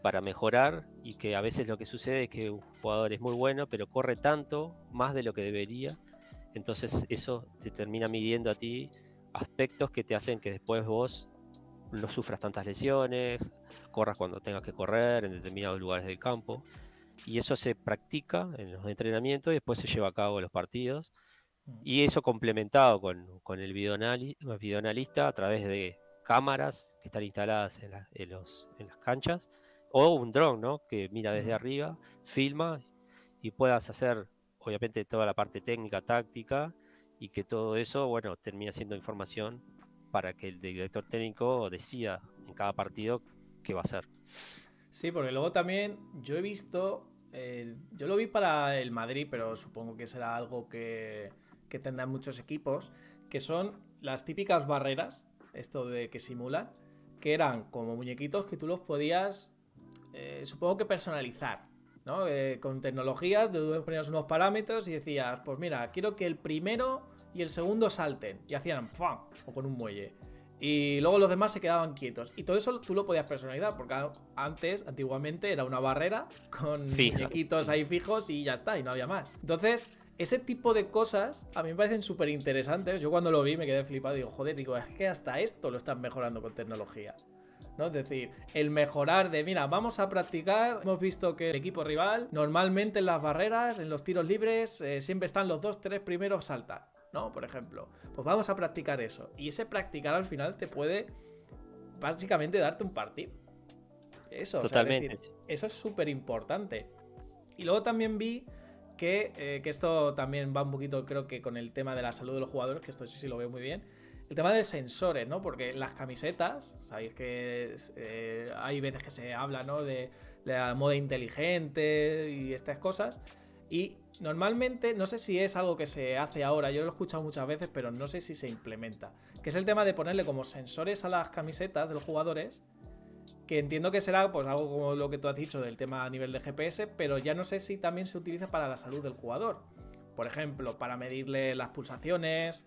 para mejorar, y que a veces lo que sucede es que un jugador es muy bueno, pero corre tanto más de lo que debería, entonces eso te termina midiendo a ti aspectos que te hacen que después vos no sufras tantas lesiones, corras cuando tengas que correr en determinados lugares del campo, y eso se practica en los entrenamientos y después se lleva a cabo en los partidos. Y eso complementado con el videoanalista a través de cámaras que están instaladas en las canchas, o un dron, ¿no? Que mira desde arriba, filma, y puedas hacer, obviamente, toda la parte técnica, táctica, y que todo eso, bueno, termina siendo información para que el director técnico decida en cada partido qué va a hacer. Sí, porque luego también yo he visto, yo lo vi para el Madrid, pero supongo que será algo que tendrán muchos equipos, que son las típicas barreras, esto de que simulan, que eran como muñequitos que tú los podías, supongo que personalizar, ¿no? Con tecnología, tú ponías unos parámetros y decías, pues mira, quiero que el primero y el segundo salten, y hacían ¡pam! O con un muelle. Y luego los demás se quedaban quietos. Y todo eso tú lo podías personalizar, porque antes, antiguamente, era una barrera con Fija. muñequitos ahí fijos y ya está, y no había más. Entonces, ese tipo de cosas a mí me parecen súper interesantes. Yo cuando lo vi me quedé flipado. Digo, joder, digo, es que hasta esto lo están mejorando con tecnología, ¿no? Es decir, el mejorar de, mira, vamos a practicar. Hemos visto que el equipo rival, normalmente en las barreras, en los tiros libres, siempre están los 2, 3 primeros saltar, ¿no? Por ejemplo, pues vamos a practicar eso. Y ese practicar al final te puede básicamente darte un partido. Eso, o sea, es decir, Totalmente. eso es súper importante. Y luego también vi que esto también va un poquito, creo que con el tema de la salud de los jugadores, que esto sí lo veo muy bien. El tema de sensores, ¿no? Porque las camisetas, sabéis que hay veces que se habla, ¿no? De la moda inteligente y estas cosas. Y normalmente, no sé si es algo que se hace ahora, yo lo he escuchado muchas veces, pero no sé si se implementa. Que es el tema de ponerle como sensores a las camisetas de los jugadores, que entiendo que será pues algo como lo que tú has dicho del tema a nivel de GPS, pero ya no sé si también se utiliza para la salud del jugador. Por ejemplo, para medirle las pulsaciones,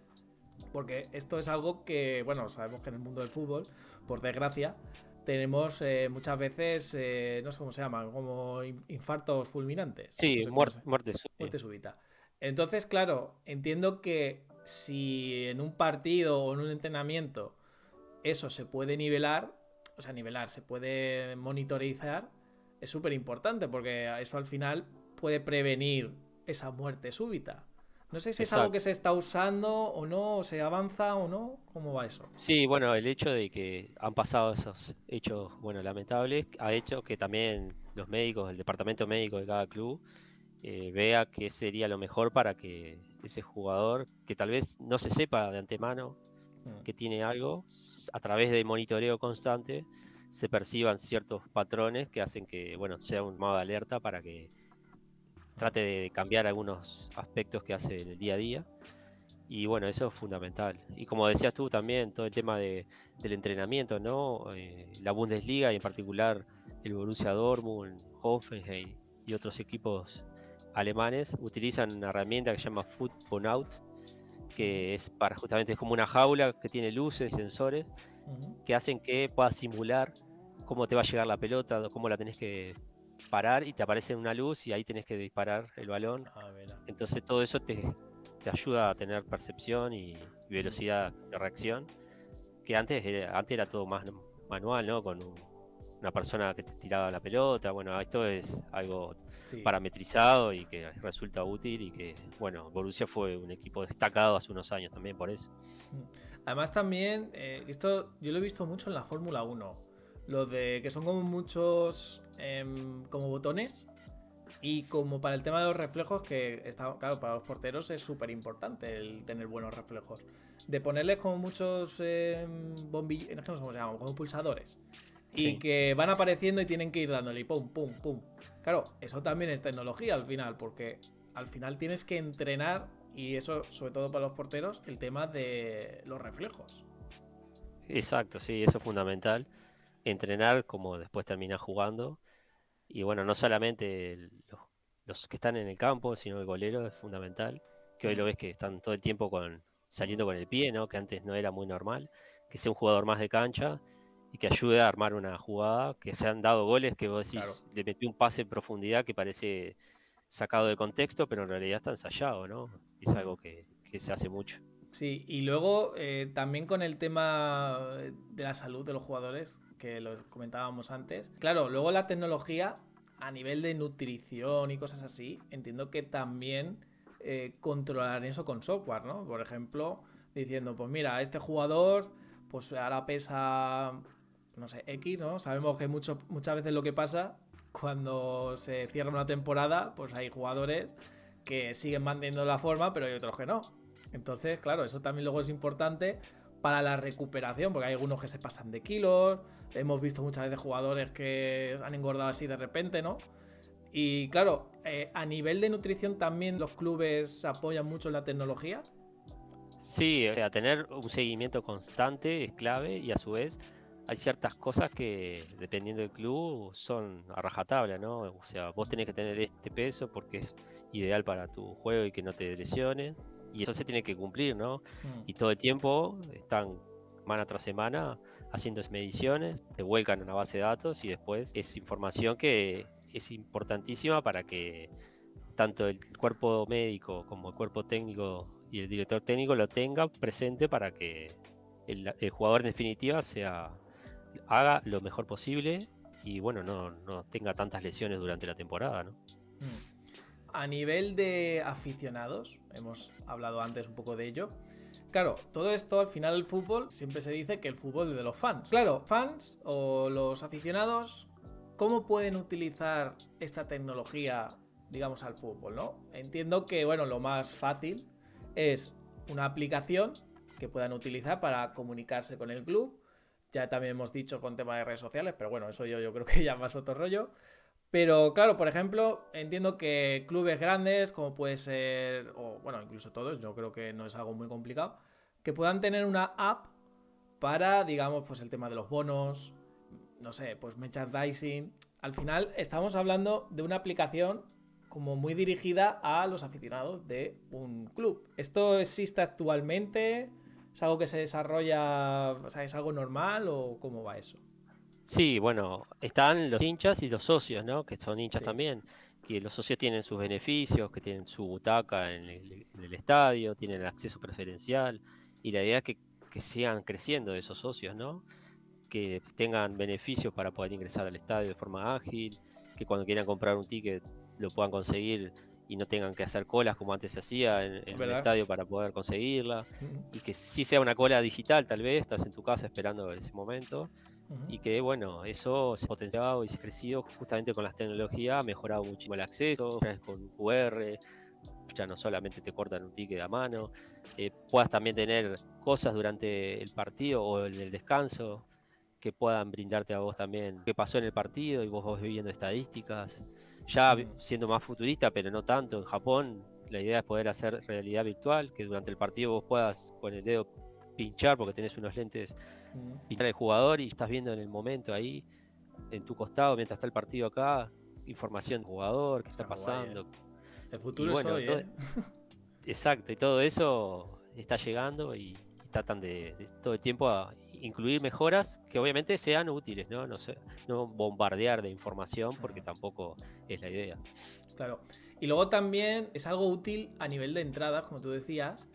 porque esto es algo que, bueno, sabemos que en el mundo del fútbol, por desgracia, tenemos muchas veces, no sé cómo se llaman, como infartos fulminantes, no Sí, sé cómo se, muerte súbita. muerte súbita. Entonces, claro, entiendo que si en un partido o en un entrenamiento eso se puede nivelar, o sea, nivelar, se puede monitorizar, es súper importante porque eso al final puede prevenir esa muerte súbita. No sé si es algo que Exacto. se está usando o no, o se avanza o no, ¿cómo va eso? Sí, bueno, el hecho de que han pasado esos hechos, bueno, lamentables, ha hecho que también los médicos, el departamento médico de cada club, vea qué sería lo mejor para que ese jugador, que tal vez no se sepa de antemano que tiene algo, a través de monitoreo constante, se perciban ciertos patrones que hacen que, bueno, sea un modo de alerta para que trate de cambiar algunos aspectos que hace en el día a día. Y bueno, eso es fundamental. Y como decías tú también, todo el tema del entrenamiento, ¿no? La Bundesliga y en particular el Borussia Dortmund, Hoffenheim y otros equipos alemanes utilizan una herramienta que se llama Foot-on-Out, que es para justamente es como una jaula que tiene luces y sensores que hacen que puedas simular cómo te va a llegar la pelota, cómo la tenés que parar, y te aparece una luz y ahí tenés que disparar el balón. A ver. Entonces todo eso te ayuda a tener percepción y velocidad de reacción, que antes era todo más manual, ¿no? Con una persona que te tiraba la pelota. Bueno, esto es algo Sí. parametrizado y que resulta útil, y que, bueno, Borussia fue un equipo destacado hace unos años también por eso. Además también, esto yo lo he visto mucho en la Fórmula 1, lo de que son como muchos como botones. Y como para el tema de los reflejos, que está, claro, para los porteros es súper importante el tener buenos reflejos. De ponerles como muchos bombillos, no sé cómo se llaman, como pulsadores. Y Sí, que van apareciendo y tienen que ir dándole y pum, pum, pum. Claro, eso también es tecnología al final, porque al final tienes que entrenar, y eso, sobre todo para los porteros, el tema de los reflejos. exacto, sí, eso es fundamental. Entrenar como después terminar jugando. Y bueno, no solamente los que están en el campo, sino el golero es fundamental, que hoy Mm, lo ves que están todo el tiempo saliendo con el pie, ¿no? Que antes no era muy normal, que sea un jugador más de cancha y que ayude a armar una jugada, que se han dado goles que vos claro. decís, le metió un pase en profundidad que parece sacado de contexto, pero en realidad está ensayado, ¿no? Es Mm. algo que se hace mucho. Sí, y luego también con el tema de la salud de los jugadores, que lo comentábamos antes. Claro, luego la tecnología a nivel de nutrición y cosas así, entiendo que también controlar eso con software, ¿no? Por ejemplo, diciendo, pues mira, este jugador pues ahora pesa, no sé, X, ¿no? Sabemos que muchas veces lo que pasa cuando se cierra una temporada, pues hay jugadores que siguen manteniendo la forma, pero hay otros que no. Entonces, claro, eso también luego es importante para la recuperación, porque hay algunos que se pasan de kilos, hemos visto muchas veces jugadores que han engordado así de repente, ¿no? Y claro, a nivel de nutrición también los clubes apoyan mucho en la tecnología. Sí, o sea, tener un seguimiento constante es clave y a su vez hay ciertas cosas que dependiendo del club son a rajatabla, ¿no? O sea, vos tenés que tener este peso porque es ideal para tu juego y que no te lesiones y eso se tiene que cumplir, ¿no? Mm, Y todo el tiempo están semana tras semana haciendo mediciones, te vuelcan a una base de datos y después es información que es importantísima para que tanto el cuerpo médico como el cuerpo técnico y el director técnico lo tengan presente para que el jugador en definitiva haga lo mejor posible y bueno, no tenga tantas lesiones durante la temporada, ¿no? mm. A nivel de aficionados, hemos hablado antes un poco de ello. Claro, todo esto al final el fútbol siempre se dice que el fútbol es de los fans. Claro, fans o los aficionados, ¿cómo pueden utilizar esta tecnología, digamos, al fútbol, no? Entiendo que, bueno, lo más fácil es una aplicación que puedan utilizar para comunicarse con el club. Ya también hemos dicho con tema de redes sociales, pero bueno, eso yo creo que ya más otro rollo. Pero claro, por ejemplo, entiendo que clubes grandes, como puede ser, o bueno, incluso todos, yo creo que no es algo muy complicado, que puedan tener una app para, digamos, pues el tema de los bonos, no sé, pues merchandising. Al final estamos hablando de una aplicación como muy dirigida a los aficionados de un club. ¿Esto existe actualmente? ¿Es algo que se desarrolla, o sea, es algo normal o cómo va eso? Sí, bueno, están los hinchas y los socios, ¿no? Que son hinchas Sí. también, que los socios tienen sus beneficios, que tienen su butaca en el estadio, tienen el acceso preferencial, y la idea es que sigan creciendo esos socios, ¿no? Que tengan beneficios para poder ingresar al estadio de forma ágil, que cuando quieran comprar un ticket lo puedan conseguir y no tengan que hacer colas como antes se hacía en el ¿Verdad? estadio para poder conseguirla, y que sí sea una cola digital tal vez, estás en tu casa esperando ese momento, y que bueno, eso se ha potenciado y se ha crecido justamente con las tecnologías, ha mejorado muchísimo el acceso, ya es con QR, ya no solamente te cortan un ticket a mano, puedas también tener cosas durante el partido o en el descanso que puedan brindarte a vos también qué pasó en el partido y vos vas viendo estadísticas. Ya Mm, siendo más futurista, pero no tanto, en Japón la idea es poder hacer realidad virtual, que durante el partido vos puedas con el dedo pinchar porque tenés unos lentes, mm. pinchar al jugador y estás viendo en el momento ahí, en tu costado, mientras está el partido acá, información del jugador, qué está Está guay, ¿eh? pasando. El Y futuro es bueno, hoy, todo, ¿eh? exacto, y todo eso está llegando y tratan de todo el tiempo a incluir mejoras que obviamente sean útiles, ¿no? No sé, no bombardear de información porque Mm, tampoco es la idea. claro. Y luego también es algo útil a nivel de entradas, como tú decías,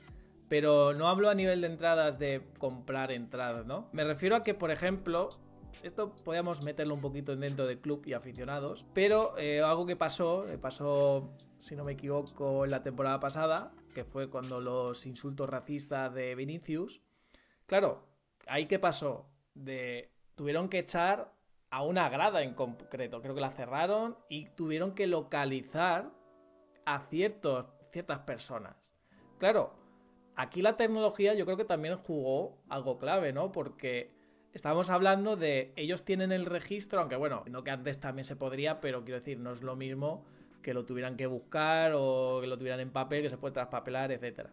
pero no hablo a nivel de entradas de comprar entradas, ¿no? Me refiero a que, por ejemplo, esto podríamos meterlo un poquito dentro de club y aficionados, pero algo que pasó, si no me equivoco, en la temporada pasada, que fue cuando los insultos racistas de Vinicius. Claro, ahí qué pasó, tuvieron que echar a una grada en concreto, creo que la cerraron y tuvieron que localizar a ciertas personas. Claro, aquí la tecnología yo creo que también jugó algo clave, ¿no? Porque estamos hablando de ellos tienen el registro, aunque bueno, no que antes también se podría, pero quiero decir, no es lo mismo que lo tuvieran que buscar o que lo tuvieran en papel, que se puede traspapelar, etcétera.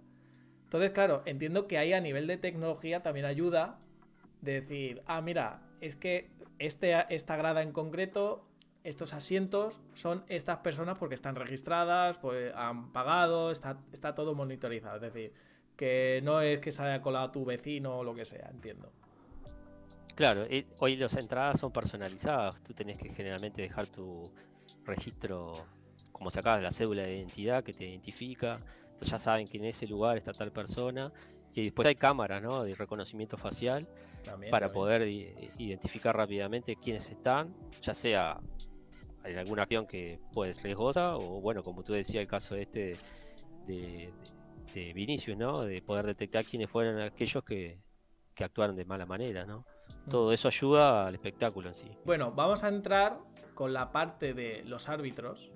Entonces, claro, entiendo que ahí a nivel de tecnología también ayuda de decir, ah, mira, es que esta grada en concreto estos asientos son estas personas porque están registradas, pues han pagado, está todo monitorizado. Es decir, que no es que se haya colado tu vecino o lo que sea, entiendo. Claro, hoy las entradas son personalizadas. Tú tenés que generalmente dejar tu registro, como sacabas la cédula de identidad que te identifica. Entonces ya saben que en ese lugar está tal persona. Y después hay cámaras, ¿no? De reconocimiento facial para También. poder identificar rápidamente quiénes están, ya sea en alguna acción que puede ser riesgosa o bueno, como tú decías, el caso este de, de Vinicius, ¿no? De poder detectar quiénes fueron aquellos que actuaron de mala manera, ¿no? Todo eso ayuda al espectáculo en sí. Bueno, vamos a entrar con la parte de los árbitros,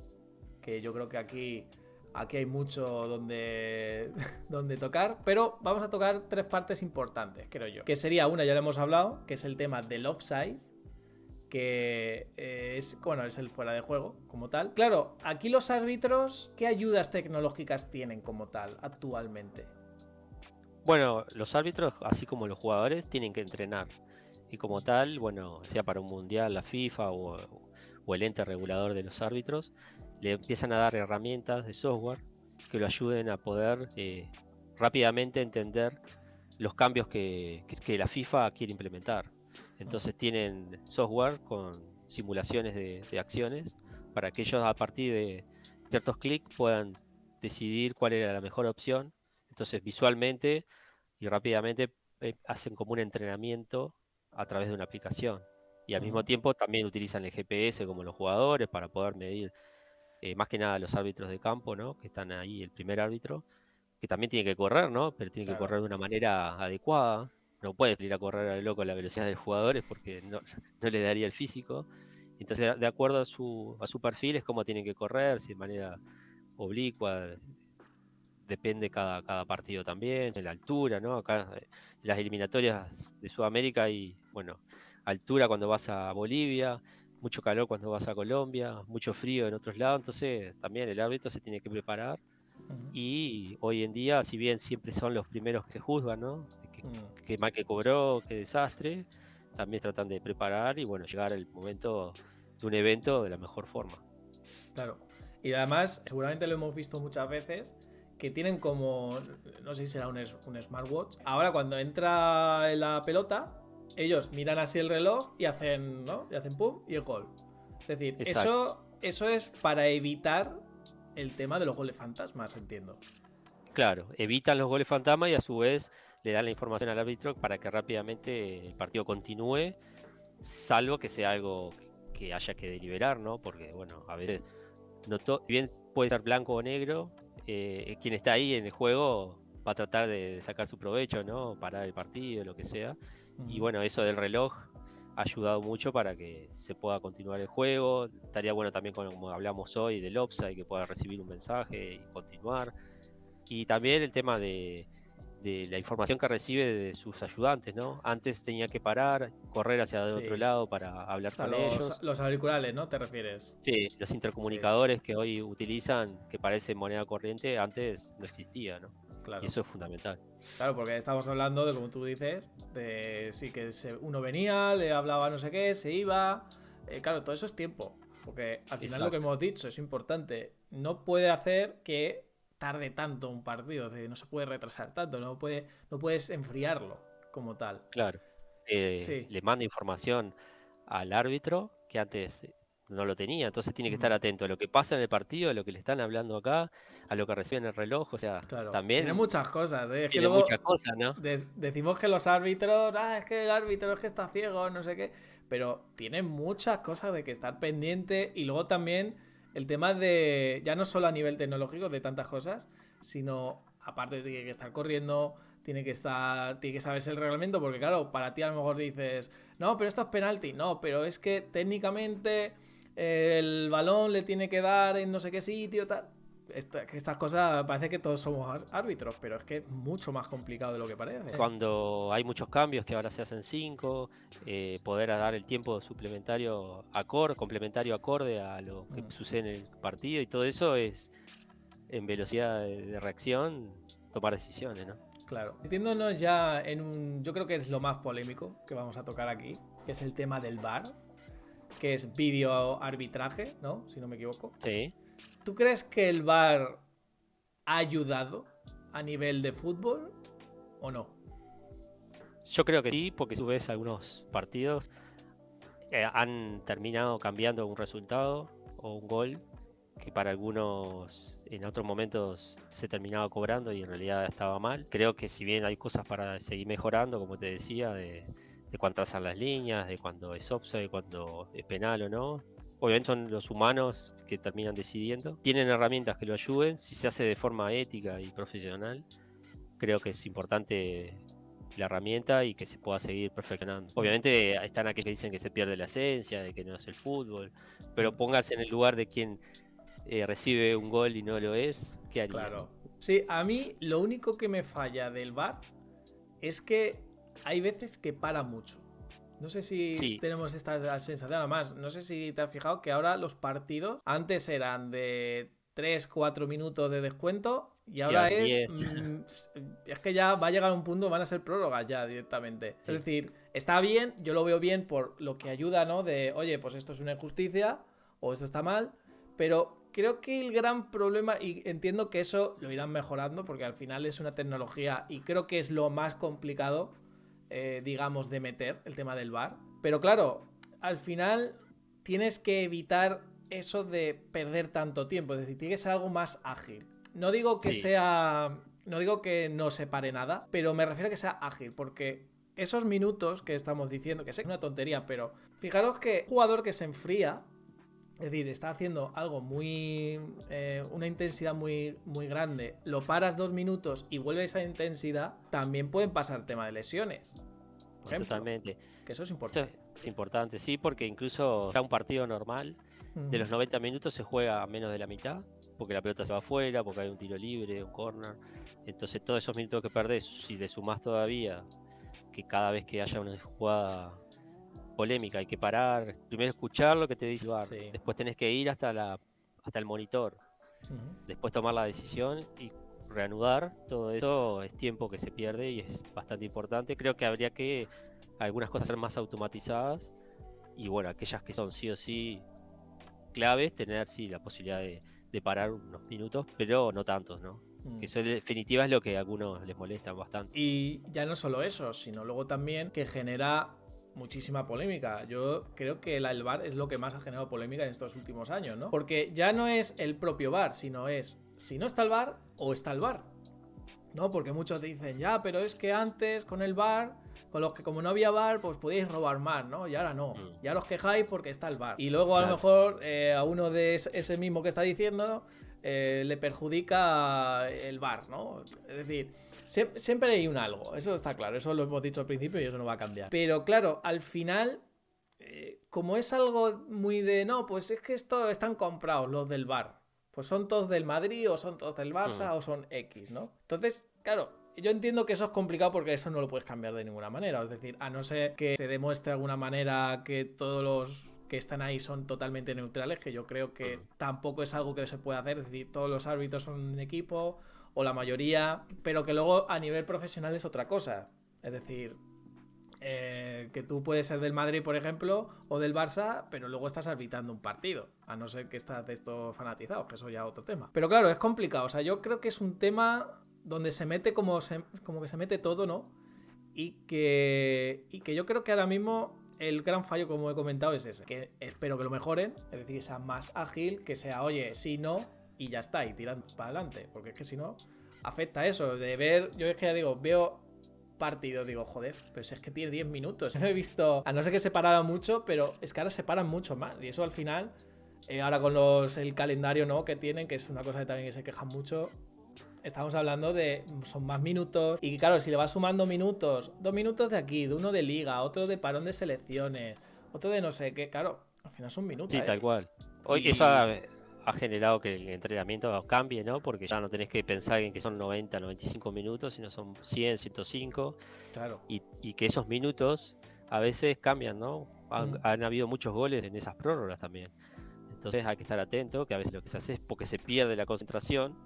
que yo creo que aquí hay mucho donde, donde tocar, pero vamos a tocar tres partes importantes, creo yo. Que sería una, ya lo hemos hablado, que es el tema del offside, que es el fuera de juego como tal. Claro, aquí los árbitros, ¿qué ayudas tecnológicas tienen como tal actualmente? Bueno, los árbitros, así como los jugadores, tienen que entrenar. Y como tal, bueno, sea para un mundial, la FIFA o el ente regulador de los árbitros, le empiezan a dar herramientas de software que lo ayuden a poder rápidamente entender los cambios que la FIFA quiere implementar. Entonces tienen software con simulaciones de acciones para que ellos a partir de ciertos clics puedan decidir cuál era la mejor opción. Entonces visualmente y rápidamente hacen como un entrenamiento a través de una aplicación. Y al mismo tiempo también utilizan el GPS como los jugadores para poder medir más que nada los árbitros de campo, ¿no? Que están ahí, el primer árbitro, que también tiene que correr, ¿no? Pero tiene que Claro. correr de una manera adecuada. No puede ir a correr a lo loco a la velocidad de los jugadores porque no le daría el físico. Entonces, de acuerdo a su perfil, es cómo tienen que correr, si de manera oblicua, depende cada partido también, en la altura, ¿no? Acá en las eliminatorias de Sudamérica hay, bueno, altura cuando vas a Bolivia, mucho calor cuando vas a Colombia, mucho frío en otros lados, entonces también el árbitro se tiene que preparar y hoy en día, si bien siempre son los primeros que se juzgan, ¿no? Que mal que cobró, qué desastre, también tratan de preparar y bueno, llegar al momento de un evento de la mejor forma. Claro. Y además, seguramente lo hemos visto muchas veces, que tienen como, no sé si será un smartwatch. Ahora cuando entra en la pelota, ellos miran así el reloj y hacen, ¿no? Y hacen pum y el gol. Es decir, Exacto. eso es para evitar el tema de los goles fantasmas, entiendo. Claro, evitan los goles fantasma y a su vez le dan la información al árbitro para que rápidamente el partido continúe, salvo que sea algo que haya que deliberar, ¿no? Porque, bueno, a veces, si bien puede ser blanco o negro, quien está ahí en el juego va a tratar de sacar su provecho, ¿no? Parar el partido, lo que sea. Y bueno, eso del reloj ha ayudado mucho para que se pueda continuar el juego. Estaría bueno también, como hablamos hoy, del offside, que pueda recibir un mensaje y continuar. Y también el tema de la información que recibe de sus ayudantes, ¿no? Antes tenía que parar, correr hacia el otro Sí. lado para O hablar sea, con ellos. los auriculares, ¿no? ¿Te refieres? Sí, los Sí, sí. intercomunicadores que hoy utilizan, que parece moneda corriente, antes no existía, ¿no? Y Claro. eso es fundamental. Claro, porque estamos hablando de, como tú dices, de sí que uno venía, le hablaba no sé qué, se iba. Claro, todo eso es tiempo. Porque al final lo que Exacto, hemos dicho es importante. No puede hacer que tarde tanto un partido. Es decir, no se puede retrasar tanto. No puedes enfriarlo como tal. claro. Sí. Le manda información al árbitro que antes no lo tenía, entonces tiene que estar Mm, atento a lo que pasa en el partido, a lo que le están hablando acá, a lo que recibe en el reloj, o sea, claro. Tiene también muchas cosas, ¿eh? Es que tiene muchas luego cosas, ¿no? decimos que los árbitros, es que el árbitro es que está ciego, no sé qué, pero tiene muchas cosas de que estar pendiente y luego también el tema de, ya no solo a nivel tecnológico de tantas cosas, sino aparte tiene que estar corriendo, tiene que saberse el reglamento, porque claro, para ti a lo mejor dices, no, pero esto es penalti, no, pero es que técnicamente el balón le tiene que dar en no sé qué sitio, tal que estas cosas parece que todos somos árbitros, pero es que es mucho más complicado de lo que parece. Cuando hay muchos cambios que ahora se hacen cinco, poder dar el tiempo suplementario complementario acorde a lo que sucede en el partido y todo eso es en velocidad de reacción tomar decisiones, ¿no? Claro. Metiéndonos ya en un. Yo creo que es lo más polémico que vamos a tocar aquí, que es el tema del VAR. que es vídeo arbitraje, ¿no? Si no me equivoco. Sí. ¿Tú crees que el VAR ha ayudado a nivel de fútbol o no? Yo creo que sí, porque si tú ves algunos partidos han terminado cambiando un resultado o un gol que para algunos en otros momentos se terminaba cobrando y en realidad estaba mal. Creo que si bien hay cosas para seguir mejorando, como te decía, de cuando trazan las líneas, de cuando es offside, cuando es penal o no. Obviamente son los humanos que terminan decidiendo. Tienen herramientas que lo ayuden. Si se hace de forma ética y profesional, creo que es importante la herramienta y que se pueda seguir perfeccionando. Obviamente están aquellos que dicen que se pierde la esencia, de que no es el fútbol, pero pónganse en el lugar de quien recibe un gol y no lo es, ¿qué haría? Claro. Sí, a mí lo único que me falla del VAR es que hay veces que para mucho. No sé si Sí, tenemos esta sensación. Además, no sé si te has fijado que ahora los partidos antes eran de 3-4 minutos de descuento y sí, ahora hacen es... 10. es que ya va a llegar un punto, van a ser prórrogas ya directamente. Sí. Es decir, está bien, yo lo veo bien por lo que ayuda, ¿no? De, oye, pues esto es una injusticia o esto está mal, pero creo que el gran problema, y entiendo que eso lo irán mejorando porque al final es una tecnología y creo que es lo más complicado, digamos, de meter el tema del VAR. Pero claro, al final tienes que evitar eso de perder tanto tiempo, es decir, tiene que ser algo más ágil. No digo que Sí, sea... No digo que no separe nada, pero me refiero a que sea ágil, porque esos minutos que estamos diciendo, que sé que es una tontería, pero fijaros que un jugador que se enfría, es decir, está haciendo algo muy... una intensidad muy, muy grande, lo paras 2 minutos y vuelve a esa intensidad, también pueden pasar tema de lesiones. Por ejemplo, totalmente. que eso es Esto importante. es importante, sí, porque incluso ya un partido normal, de los 90 minutos se juega a menos de la mitad, porque la pelota se va afuera, porque hay un tiro libre, un corner. Entonces todos esos minutos que perdés, si le sumás todavía que cada vez que haya una jugada polémica hay que parar, primero escuchar lo que te dice el VAR, Sí. después tenés que ir hasta el monitor, Ujú. después tomar la decisión y reanudar. Todo eso es tiempo que se pierde y es bastante importante. Creo que habría que algunas cosas ser más automatizadas y bueno, aquellas que son sí o sí claves, tener sí la posibilidad de parar unos minutos, pero no tantos, ¿no? Que eso en definitiva es lo que a algunos les molesta bastante. Y ya no solo eso, sino luego también que genera muchísima polémica. Yo creo que el VAR es lo que más ha generado polémica en estos últimos años, ¿no? Porque ya no es el propio VAR, sino es si no está el VAR o está el VAR. ¿No? Porque muchos dicen, ya, pero es que antes con el VAR, con los que como no había VAR, pues podíais robar más, ¿no? Y ahora no. Mm, Ya os quejáis porque está el VAR. Y luego a lo claro. mejor a uno de ese mismo que está diciendo le perjudica el VAR, ¿no? Es decir, siempre hay un algo, eso está claro, eso lo hemos dicho al principio y eso no va a cambiar. Pero claro, al final como es algo muy de no, pues es que esto están comprados los del VAR. Pues son todos del Madrid o son todos del Mm, Barça o son X, ¿no? Entonces, claro, yo entiendo que eso es complicado porque eso no lo puedes cambiar de ninguna manera. Es decir, a no ser que se demuestre de alguna manera que todos los que están ahí son totalmente neutrales, que yo creo que mm. tampoco es algo que se puede hacer. Es decir, todos los árbitros son un equipo o la mayoría, pero que luego a nivel profesional es otra cosa. Es decir, que tú puedes ser del Madrid, por ejemplo, o del Barça, pero luego estás arbitrando un partido, a no ser que estás de esto fanatizado, que eso ya es otro tema. Pero claro, es complicado, o sea, yo creo que es un tema donde se mete como que se mete todo, ¿no? Y que yo creo que ahora mismo el gran fallo, como he comentado, es ese, que espero que lo mejoren, es decir, que sea más ágil, que sea, oye, si no, y ya está, y tiran para adelante, porque es que si no, afecta eso, de ver, yo es que ya digo, veo partido, digo, joder, pero si es que tiene 10 minutos. No he visto, a no ser que se parara mucho, pero es que ahora se paran mucho más. Y eso al final, ahora con el calendario, ¿no? Que tienen, que es una cosa que también se quejan mucho. Estamos hablando de, son más minutos. Y claro, si le vas sumando minutos, 2 minutos de aquí, de uno de liga, otro de parón de selecciones, otro de no sé qué, claro, al final son minutos, Sí, tal cual. Hoy eso Y ha generado que el entrenamiento cambie, ¿no? Porque ya no tenés que pensar en que son 90, 95 minutos, sino son 100, 105, claro. y que esos minutos a veces cambian, ¿no? Mm. Han habido muchos goles en esas prórrogas también. Entonces hay que estar atento, que a veces lo que se hace es porque se pierde la concentración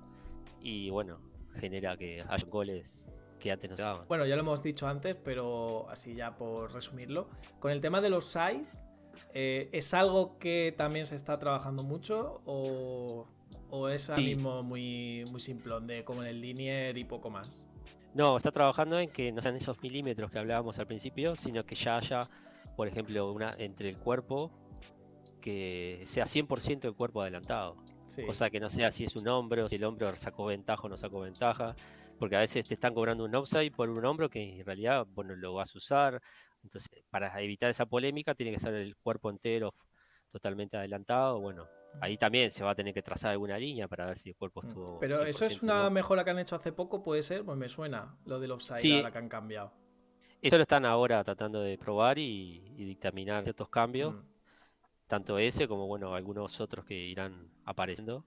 y bueno, genera que haya goles que antes no se daban. Bueno, ya lo hemos dicho antes, pero así ya por resumirlo. Con el tema de los sides, ¿Es algo que también se está trabajando mucho o es ahora Sí, mismo muy, muy simplón, de como en el linear y poco más? no, está trabajando en que no sean esos milímetros que hablábamos al principio, sino que ya haya, por ejemplo, entre el cuerpo, que sea 100% el cuerpo adelantado. Sí. Cosa que no sea si es un hombro, si el hombro sacó ventaja o no sacó ventaja, porque a veces te están cobrando un offside por un hombro que en realidad vos no lo vas a usar. Entonces, para evitar esa polémica, tiene que ser el cuerpo entero totalmente adelantado. Bueno, ahí también se va a tener que trazar alguna línea para ver si el cuerpo estuvo Pero eso es 100% o una no. mejora que han hecho hace poco, puede ser, pues me suena lo del offside ahora Sí, que han cambiado. esto lo están ahora tratando de probar y dictaminar ciertos cambios, Mm. tanto ese como bueno, algunos otros que irán apareciendo.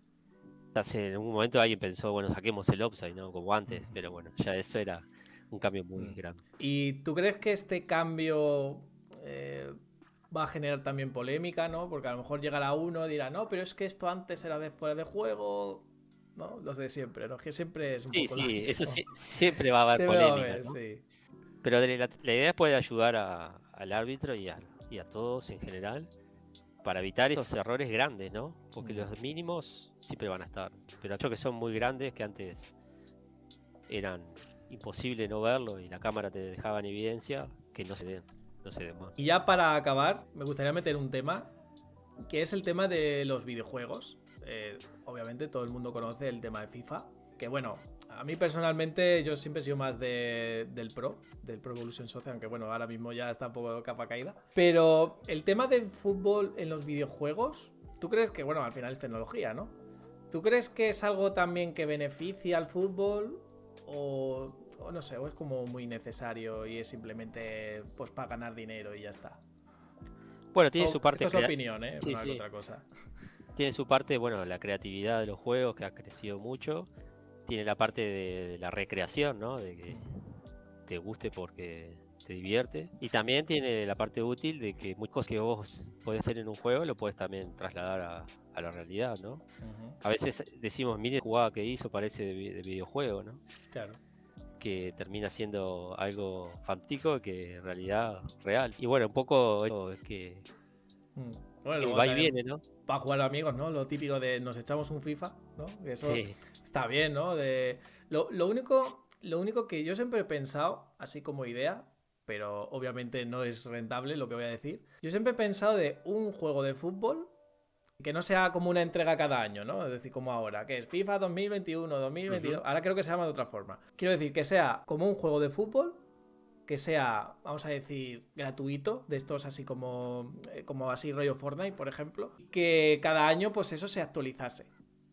En un momento alguien pensó, bueno, saquemos el offside, ¿no? Como antes, pero bueno, ya eso era un cambio muy Mm. grande. ¿Y tú crees que este cambio eh, va a generar también polémica, ¿no? Porque a lo mejor llegará uno y dirá, no, pero es que esto antes era de fuera de juego, ¿no? Los de siempre, ¿no? Que siempre es un Sí, poco lo sí, eso mismo. siempre va a haber Siempre va a polémica, haber, ¿no? sí. Pero la idea es poder ayudar al árbitro y a todos en general para evitar esos errores grandes, ¿no? Porque Mm. los mínimos siempre van a estar, pero aquellos que son muy grandes, que antes eran imposible no verlo y la cámara te dejaba en evidencia, que no se den más. Y ya para acabar, me gustaría meter un tema, que es el tema de los videojuegos. Obviamente todo el mundo conoce el tema de FIFA, que bueno, a mí personalmente yo siempre he sido más del Pro Evolution Soccer, aunque bueno, ahora mismo ya está un poco capa caída. Pero el tema del fútbol en los videojuegos, ¿tú crees que, bueno, al final es tecnología, ¿no? ¿Tú crees que es algo también que beneficia al fútbol o no sé, o es como muy necesario y es simplemente pues para ganar dinero y ya está? Bueno, tiene su Esto parte es opinión, ¿eh? sí, No hay sí, otra cosa. tiene su parte, bueno, la creatividad de los juegos que ha crecido mucho, tiene la parte de la recreación, ¿no? De que te guste porque te divierte. Y también tiene la parte útil de que muchas cosas que vos podés hacer en un juego lo podés también trasladar a la realidad, ¿no? Ujú. A veces decimos, mire jugada que hizo, parece de videojuego, ¿no? Claro. Que termina siendo algo fantástico que en realidad real. Y bueno, un poco eso es Mm. Bueno, que luego va y también viene, ¿no? para jugar amigos, ¿no? Lo típico de nos echamos un FIFA, ¿no? Eso Sí. está bien, ¿no? Lo único que yo siempre he pensado, así como idea, pero obviamente no es rentable lo que voy a decir. Yo siempre he pensado de un juego de fútbol que no sea como una entrega cada año, ¿no? Es decir, como ahora, que es FIFA 2021, 2022. Ujú. Ahora creo que se llama de otra forma. Quiero decir, que sea como un juego de fútbol que sea, vamos a decir, gratuito, de estos así como así rollo Fortnite, por ejemplo, que cada año pues eso se actualizase.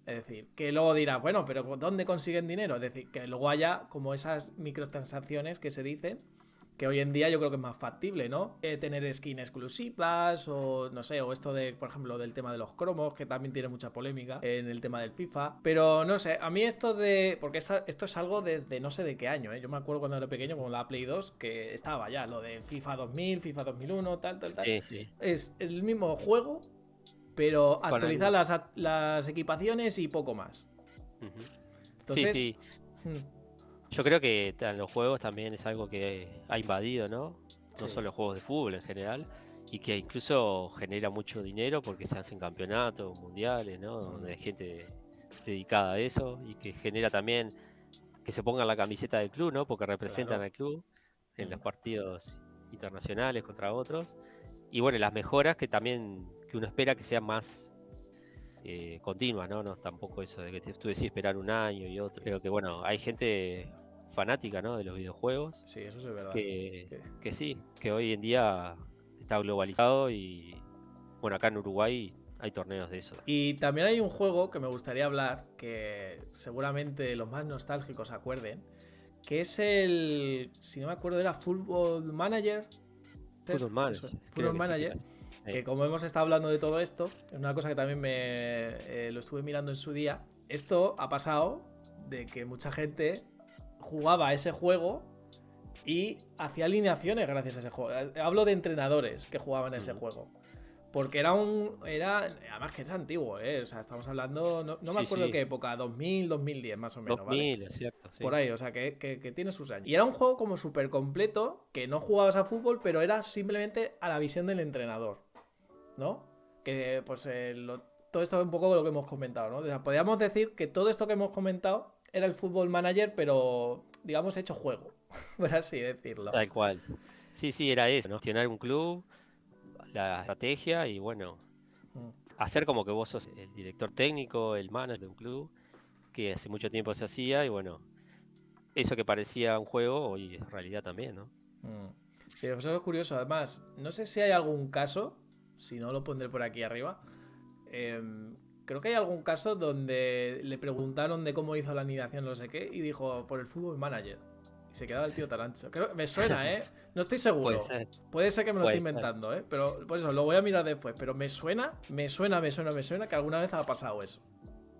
Es decir, que luego dirás, bueno, pero ¿dónde consiguen dinero? Es decir, que luego haya como esas microtransacciones que se dicen, que hoy en día yo creo que es más factible, ¿no? Tener skins exclusivas o no sé, o esto de, por ejemplo, del tema de los cromos, que también tiene mucha polémica en el tema del FIFA. Pero no sé, a mí esto de... Porque esto es algo desde no sé de qué año, ¿eh? Yo me acuerdo cuando era pequeño, con la Play 2, que estaba ya lo de FIFA 2000, FIFA 2001, tal, tal, tal. Sí, sí. Es el mismo juego, pero Con actualizar algo. las equipaciones y poco más. Ujú. Sí, Entonces... sí. hmm, Yo creo que en los juegos también es algo que ha invadido, ¿no? No sí, solo juegos de fútbol en general, y que incluso genera mucho dinero porque se hacen campeonatos mundiales, ¿no? Donde hay gente dedicada a eso y que genera también que se pongan la camiseta del club, ¿no? Porque representan claro. al club en Hmm. los partidos internacionales contra otros. Y bueno, las mejoras que también que uno espera que sean más continuas, ¿no? No tampoco eso de que tú decís esperar un año y otro. Creo que bueno, hay gente fanática, ¿no? De los videojuegos Sí, eso sí es verdad. Que- que sí, que hoy en día está globalizado y bueno, acá en Uruguay hay torneos de eso. Y también hay un juego que me gustaría hablar, que seguramente los más nostálgicos se acuerden, que es el, si no me acuerdo, era Football Manager. Football Manager, creo Football que sí que era Manager, así. que como hemos estado hablando de todo esto, es una cosa que también lo estuve mirando en su día. Esto ha pasado de que mucha gente jugaba a ese juego y hacía alineaciones gracias a ese juego. Hablo de entrenadores que jugaban a ese Ujú. juego. Porque era un. Era. Además que es antiguo, ¿eh? O sea, estamos hablando. No me Sí, acuerdo de sí, qué época, 2000, 2010 más o menos, ¿vale? 2000, es cierto, Por sí. ahí, o sea, que tiene sus años. Y era un juego como súper completo, que no jugabas a fútbol, pero era simplemente a la visión del entrenador. ¿no? Que pues todo esto es un poco lo que hemos comentado, ¿no? O sea, podríamos decir que todo esto que hemos comentado era el Football Manager, pero digamos hecho juego, por así decirlo. Tal cual. Sí, sí, era eso, ¿no? Gestionar un club, la estrategia y bueno, Mm. hacer como que vos sos el director técnico, el manager de un club, que hace mucho tiempo se hacía y bueno, eso que parecía un juego hoy es realidad también, ¿no? Mm. Sí, eso es curioso. Además, no sé si hay algún caso, si no lo pondré por aquí arriba. Creo que hay algún caso donde le preguntaron de cómo hizo la anidación, no sé qué, y dijo por el Football Manager. Y se quedaba el tío tan ancho. Me suena, ¿eh? No estoy Puede seguro. ser, Puede ser que me lo esté puede ser. inventando, ¿eh? Pero por eso lo voy a mirar después. Pero me suena que alguna vez ha pasado eso.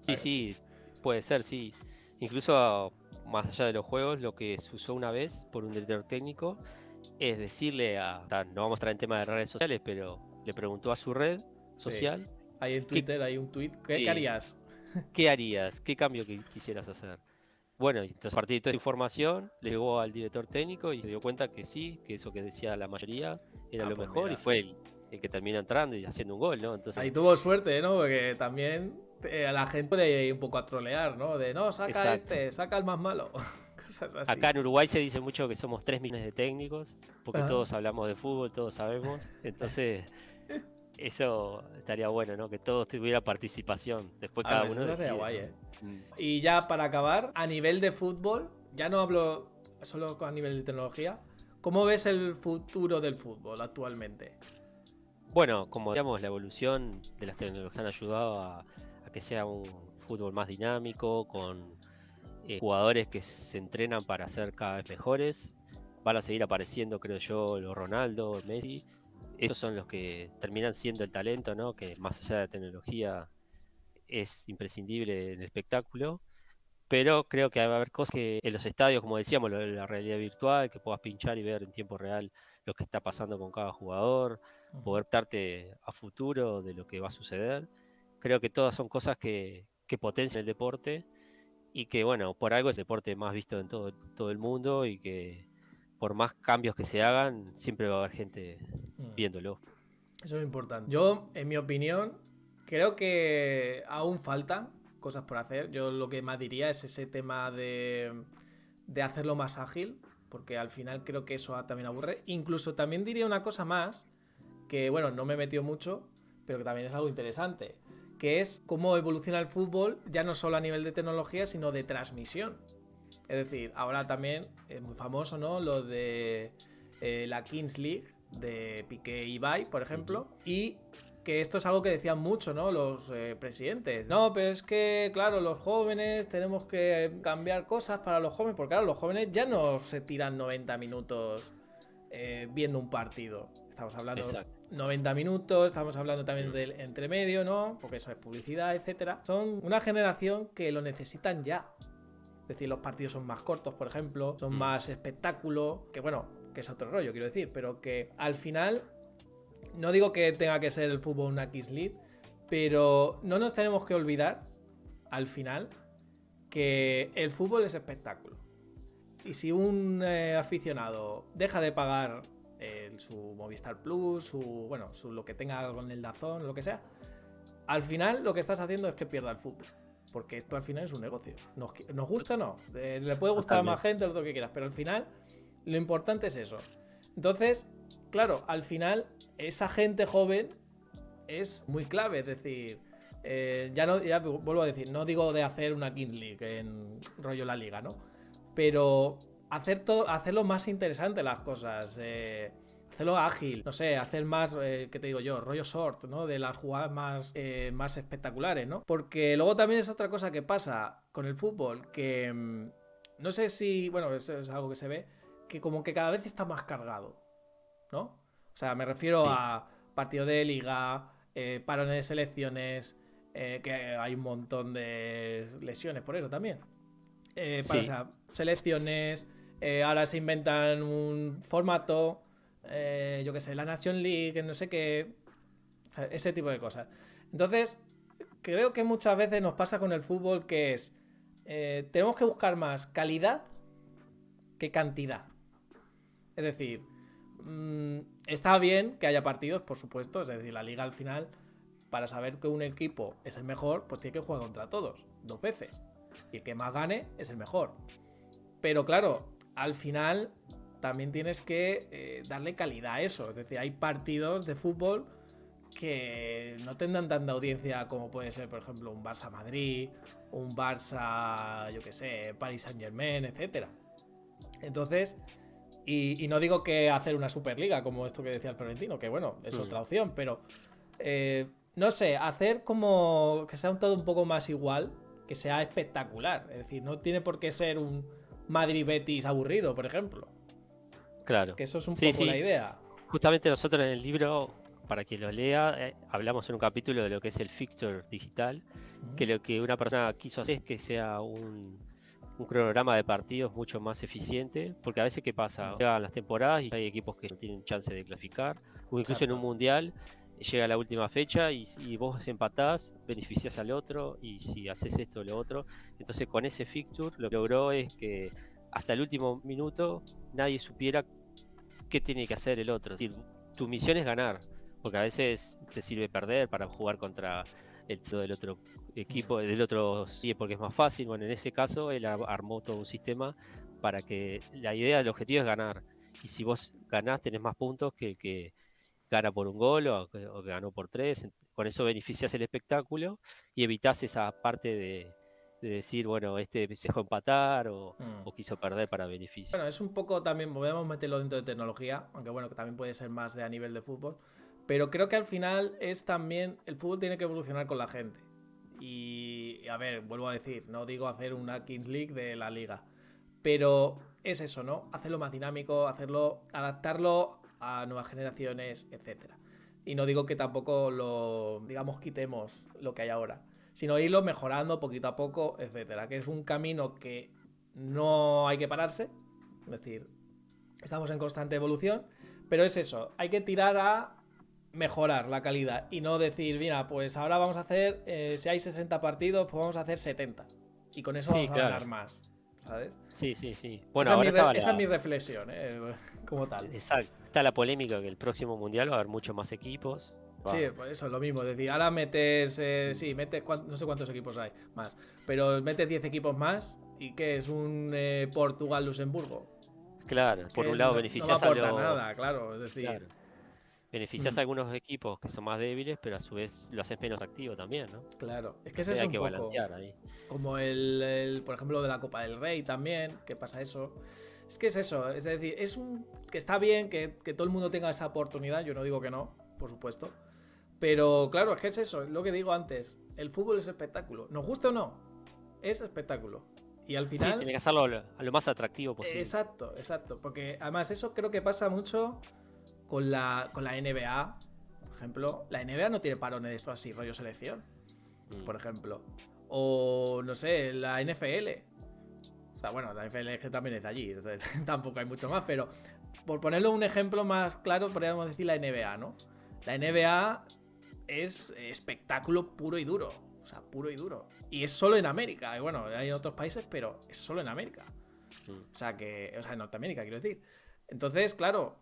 Sí, ¿Sabes? sí, puede ser, sí. Incluso más allá de los juegos, lo que se usó una vez por un director técnico es decirle no vamos a entrar en tema de redes sociales, pero le preguntó a su red Sí. social, Ahí en ¿qué, Twitter hay un tweet. ¿Qué sí, harías? qué harías? ¿Qué cambio quisieras hacer? Bueno, y entonces a partir de toda esa información, le llegó al director técnico y se dio cuenta que sí, que eso que decía la mayoría era Ah, lo pues mejor y mira. fue el que terminó entrando y haciendo un gol, ¿no? Ahí Entonces, tuvo suerte, ¿no? Porque también a la gente puede ir un poco a trolear, ¿no? De no, saca exacto. este, saca el más malo. Cosas así. Acá en Uruguay se dice mucho que somos 3 millones de técnicos, porque Ajá. todos hablamos de fútbol, todos sabemos. Entonces, eso estaría bueno, ¿no? Que todos tuviera participación. Después Ah, cada pues uno eso estaría decide, guay, ¿no? ¿eh? Mm. Y ya para acabar, a nivel de fútbol, ya no hablo solo a nivel de tecnología. ¿Cómo ves el futuro del fútbol actualmente? Bueno, como digamos, la evolución de las tecnologías han ayudado a que sea un fútbol más dinámico, con jugadores que se entrenan para ser cada vez mejores. Van a seguir apareciendo, creo yo, los Ronaldo, Messi. Estos son los que terminan siendo el talento, ¿no? Que más allá de la tecnología es imprescindible en el espectáculo. Pero creo que va a haber cosas que en los estadios, como decíamos, lo de la realidad virtual, que puedas pinchar y ver en tiempo real lo que está pasando con cada jugador, Ujú. poder darte a futuro de lo que va a suceder. Creo que todas son cosas que potencian el deporte y que, bueno, por algo es el deporte más visto en todo el mundo y que por más cambios que se hagan, siempre va a haber gente Mm. viéndolo. Eso es importante. Yo, en mi opinión, creo que aún faltan cosas por hacer. Yo lo que más diría es ese tema de hacerlo más ágil, porque al final creo que eso también aburre. Incluso también diría una cosa más, que bueno, no me he metido mucho, pero que también es algo interesante, que es cómo evoluciona el fútbol, ya no solo a nivel de tecnología, sino de transmisión. Es decir, ahora también es muy famoso, ¿no? Lo de la Kings League de Piqué y Ibai, por Ujú. ejemplo, y que esto es algo que decían mucho, ¿no? Los presidentes. No, pero es que, claro, los jóvenes tenemos que cambiar cosas para los jóvenes, porque claro, los jóvenes ya no se tiran 90 minutos viendo un partido. Estamos hablando Exacto. 90 minutos, estamos hablando también Mm. del entremedio, ¿no? Porque eso es publicidad, etcétera. Son una generación que lo necesitan ya. Es decir, los partidos son más cortos, por ejemplo, son Mm. más espectáculo, que bueno, que es otro rollo, quiero decir, pero que al final, no digo que tenga que ser el fútbol una Kiss League, pero no nos tenemos que olvidar, al final, que el fútbol es espectáculo. Y si un aficionado deja de pagar su Movistar Plus, lo que tenga con el Dazón, lo que sea, al final lo que estás haciendo es que pierda el fútbol. Porque esto al final es un negocio. Nos gusta o no. Le puede gustar a más Totalmente. gente, lo que quieras, pero al final lo importante es eso. Entonces, claro, al final esa gente joven es muy clave. Es decir, ya vuelvo a decir, no digo de hacer una Kings League en rollo la liga, ¿no? Pero hacerlo más interesante las cosas. Hacerlo ágil, no sé, hacer más, ¿qué te digo yo? Rollo short, ¿no? De las jugadas más espectaculares, ¿no? Porque luego también es otra cosa que pasa con el fútbol, que no sé si, bueno, eso es algo que se ve, que como que cada vez está más cargado, ¿no? O sea, me refiero Sí, a partido de liga, parones de selecciones, que hay un montón de lesiones por eso también. O sí, sea, selecciones, ahora se inventan un formato, yo qué sé, la Nation League, no sé qué, o sea, ese tipo de cosas. Entonces, creo que muchas veces nos pasa con el fútbol que es, tenemos que buscar más calidad que cantidad. Es decir, está bien que haya partidos, por supuesto. Es decir, la liga al final, para saber que un equipo es el mejor, pues tiene que jugar contra todos, 2 veces. Y el que más gane es el mejor. Pero claro, al final también tienes que darle calidad a eso. Es decir, hay partidos de fútbol que no tendrán tanta audiencia como puede ser, por ejemplo, un Barça-Madrid, un Barça, yo qué sé, Paris Saint-Germain, etcétera. Entonces, y no digo que hacer una Superliga como esto que decía el Florentino, que bueno, es otra opción, pero no sé, hacer como que sea todo un poco más igual, que sea espectacular. Es decir, no tiene por qué ser un Madrid-Betis aburrido, por ejemplo. Claro. Que eso es un poco la idea. Justamente nosotros en el libro, para quien lo lea, hablamos en un capítulo de lo que es el fixture digital, que lo que una persona quiso hacer es que sea un cronograma de partidos mucho más eficiente, porque a veces ¿qué pasa? Llegan las temporadas y hay equipos que no tienen chance de clasificar, o incluso en un mundial llega la última fecha y si vos empatás, beneficias al otro, y si haces esto o lo otro. Entonces con ese fixture lo que logró es que hasta el último minuto nadie supiera qué tiene que hacer el otro. Es decir, tu misión es ganar, porque a veces te sirve perder para jugar contra el del otro equipo, del otro sí, porque es más fácil. Bueno, en ese caso él armó todo un sistema para que la idea del objetivo es ganar. Y si vos ganás, tenés más puntos que el que gana por un gol o que ganó por 3. Con eso beneficias el espectáculo y evitás esa parte de decir, bueno, este se dejó empatar o quiso perder para beneficio. Bueno, es un poco también, podemos meterlo dentro de tecnología, aunque bueno, que también puede ser más de a nivel de fútbol. Pero creo que al final es también, el fútbol tiene que evolucionar con la gente. Y a ver, vuelvo a decir, no digo hacer una Kings League de la liga, pero es eso, ¿no? Hacerlo más dinámico, adaptarlo a nuevas generaciones, etcétera. Y no digo que tampoco lo, digamos, quitemos lo que hay ahora, sino irlo mejorando poquito a poco, etcétera. Que es un camino que no hay que pararse, es decir, estamos en constante evolución, pero es eso, hay que tirar a mejorar la calidad y no decir, mira, pues ahora vamos a hacer, si hay 60 partidos, pues vamos a hacer 70 y con eso vamos a ganar más, ¿sabes? Sí. Bueno, esa es mi reflexión, como tal. Exacto. Está la polémica que el próximo mundial va a haber muchos más equipos. Sí, pues eso es lo mismo. Es decir, ahora metes, no sé cuántos equipos hay más, pero metes 10 equipos más y que es un Portugal-Luxemburgo. Claro, por un lado beneficias no aporta nada, claro, es decir. Claro. Beneficias a algunos equipos que son más débiles, pero a su vez lo haces menos activo también, ¿no? Claro, es que ese es un poco balancear ahí. Como por ejemplo, de la Copa del Rey también, que pasa eso. Es que es eso, es decir, que está bien que todo el mundo tenga esa oportunidad, yo no digo que no, por supuesto. Pero claro, es que es eso, es lo que digo antes. El fútbol es espectáculo. Nos gusta o no, es espectáculo. Y al final. Sí, tiene que hacerlo a lo más atractivo posible. Exacto. Porque además eso creo que pasa mucho con la NBA. Por ejemplo, la NBA no tiene parones de esto así, rollo selección. Por ejemplo. O no sé, la NFL. O sea, bueno, la NFL es que también es de allí. Entonces, tampoco hay mucho más. Pero por ponerlo un ejemplo más claro, podríamos decir la NBA, ¿no? La NBA es espectáculo puro y duro. O sea, puro y duro. Y es solo en América. Y bueno, hay en otros países, pero es solo en América. O sea, en Norteamérica, quiero decir. Entonces, claro,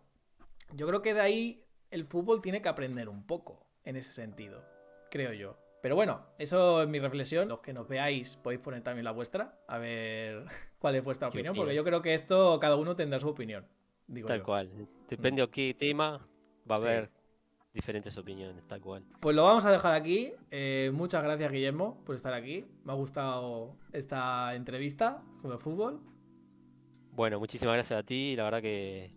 yo creo que de ahí el fútbol tiene que aprender un poco en ese sentido. Creo yo. Pero bueno, eso es mi reflexión. Los que nos veáis podéis poner también la vuestra. A ver cuál es vuestra opinión. Porque yo creo que esto, cada uno tendrá su opinión. Tal cual. Depende de qué tema va a haber diferentes opiniones, tal cual. Pues lo vamos a dejar aquí. Muchas gracias, Guillermo, por estar aquí. Me ha gustado esta entrevista sobre fútbol. Bueno, muchísimas gracias a ti. La verdad que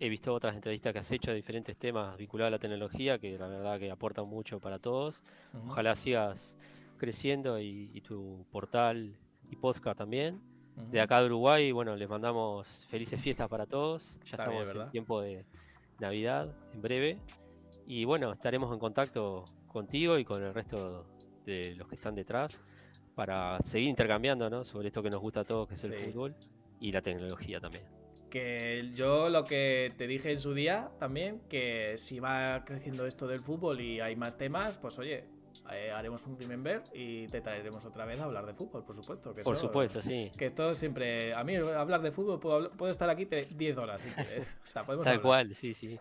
he visto otras entrevistas que has hecho de diferentes temas vinculados a la tecnología, que la verdad que aportan mucho para todos. Ojalá sigas creciendo y tu portal y podcast también. De acá de Uruguay, bueno, les mandamos felices fiestas para todos. Ya estamos en tiempo de Navidad, en breve. Y bueno, estaremos en contacto contigo y con el resto de los que están detrás para seguir intercambiando, ¿no? Sobre esto que nos gusta a todos, que es el fútbol y la tecnología también. Que yo lo que te dije en su día también, que si va creciendo esto del fútbol y hay más temas, pues oye, haremos un Remember y te traeremos otra vez a hablar de fútbol, por supuesto. Por supuesto, sí. Que esto siempre... A mí hablar de fútbol puedo estar aquí 10 horas si quieres. O sea, podemos Tal hablar. cual, sí, sí.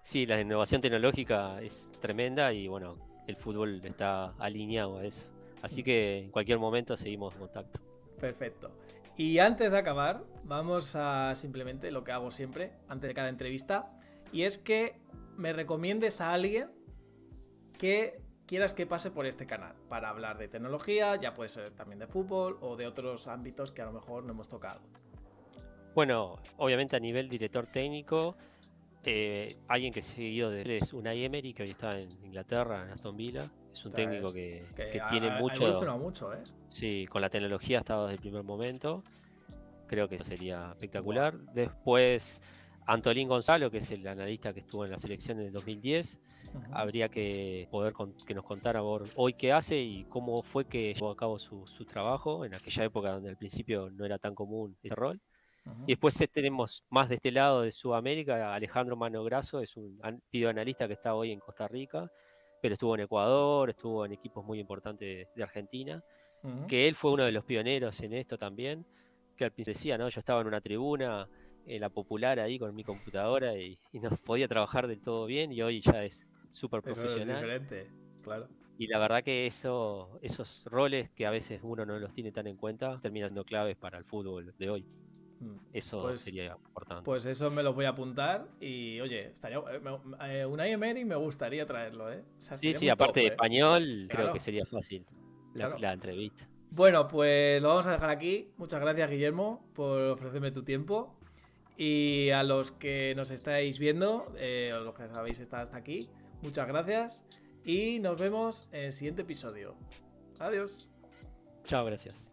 Sí, la innovación tecnológica es tremenda y bueno, el fútbol está alineado a eso. Así que en cualquier momento seguimos en contacto. Perfecto. Y antes de acabar, vamos a simplemente lo que hago siempre, antes de cada entrevista, y es que me recomiendes a alguien que quieras que pase por este canal para hablar de tecnología, ya puede ser también de fútbol o de otros ámbitos que a lo mejor no hemos tocado. Bueno, obviamente a nivel director técnico, alguien que siguió es Unai Emery, que hoy está en Inglaterra, en Aston Villa. Es un O sea, técnico que que tiene ha mucho, evolucionado mucho, ¿eh? sí, con la tecnología ha estado desde el primer momento. Creo que sería espectacular. Buah. Después, Antolín Gonzalo, que es el analista que estuvo en la selección en el 2010. Uh-huh. Habría que poder que nos contara hoy qué hace y cómo fue que llevó a cabo su trabajo en aquella época donde al principio no era tan común ese rol. Uh-huh. Y después tenemos más de este lado de Sudamérica, Alejandro Manograsso, es un videoanalista que está hoy en Costa Rica, pero estuvo en Ecuador, estuvo en equipos muy importantes de Argentina, Uh-huh. que él fue uno de los pioneros en esto también, que al principio decía, ¿no? Yo estaba en una tribuna, en la popular ahí con mi computadora y no podía trabajar del todo bien y hoy ya es súper Eso es profesional. diferente, claro. Y la verdad que esos roles que a veces uno no los tiene tan en cuenta terminan siendo claves para el fútbol de hoy. Eso Pues, sería importante. pues eso me lo voy a apuntar y oye, estaría Unai Emery me gustaría traerlo, ¿eh? O sea, Sí, sería sí, muy top, aparte de ¿eh? español, creo que Claro, sería fácil claro. la entrevista. Bueno, pues lo vamos a dejar aquí. Muchas gracias, Guillermo, por ofrecerme tu tiempo. Y a los que nos estáis viendo, o los que habéis estado hasta aquí, muchas gracias. Y nos vemos en el siguiente episodio. Adiós. Chao, gracias.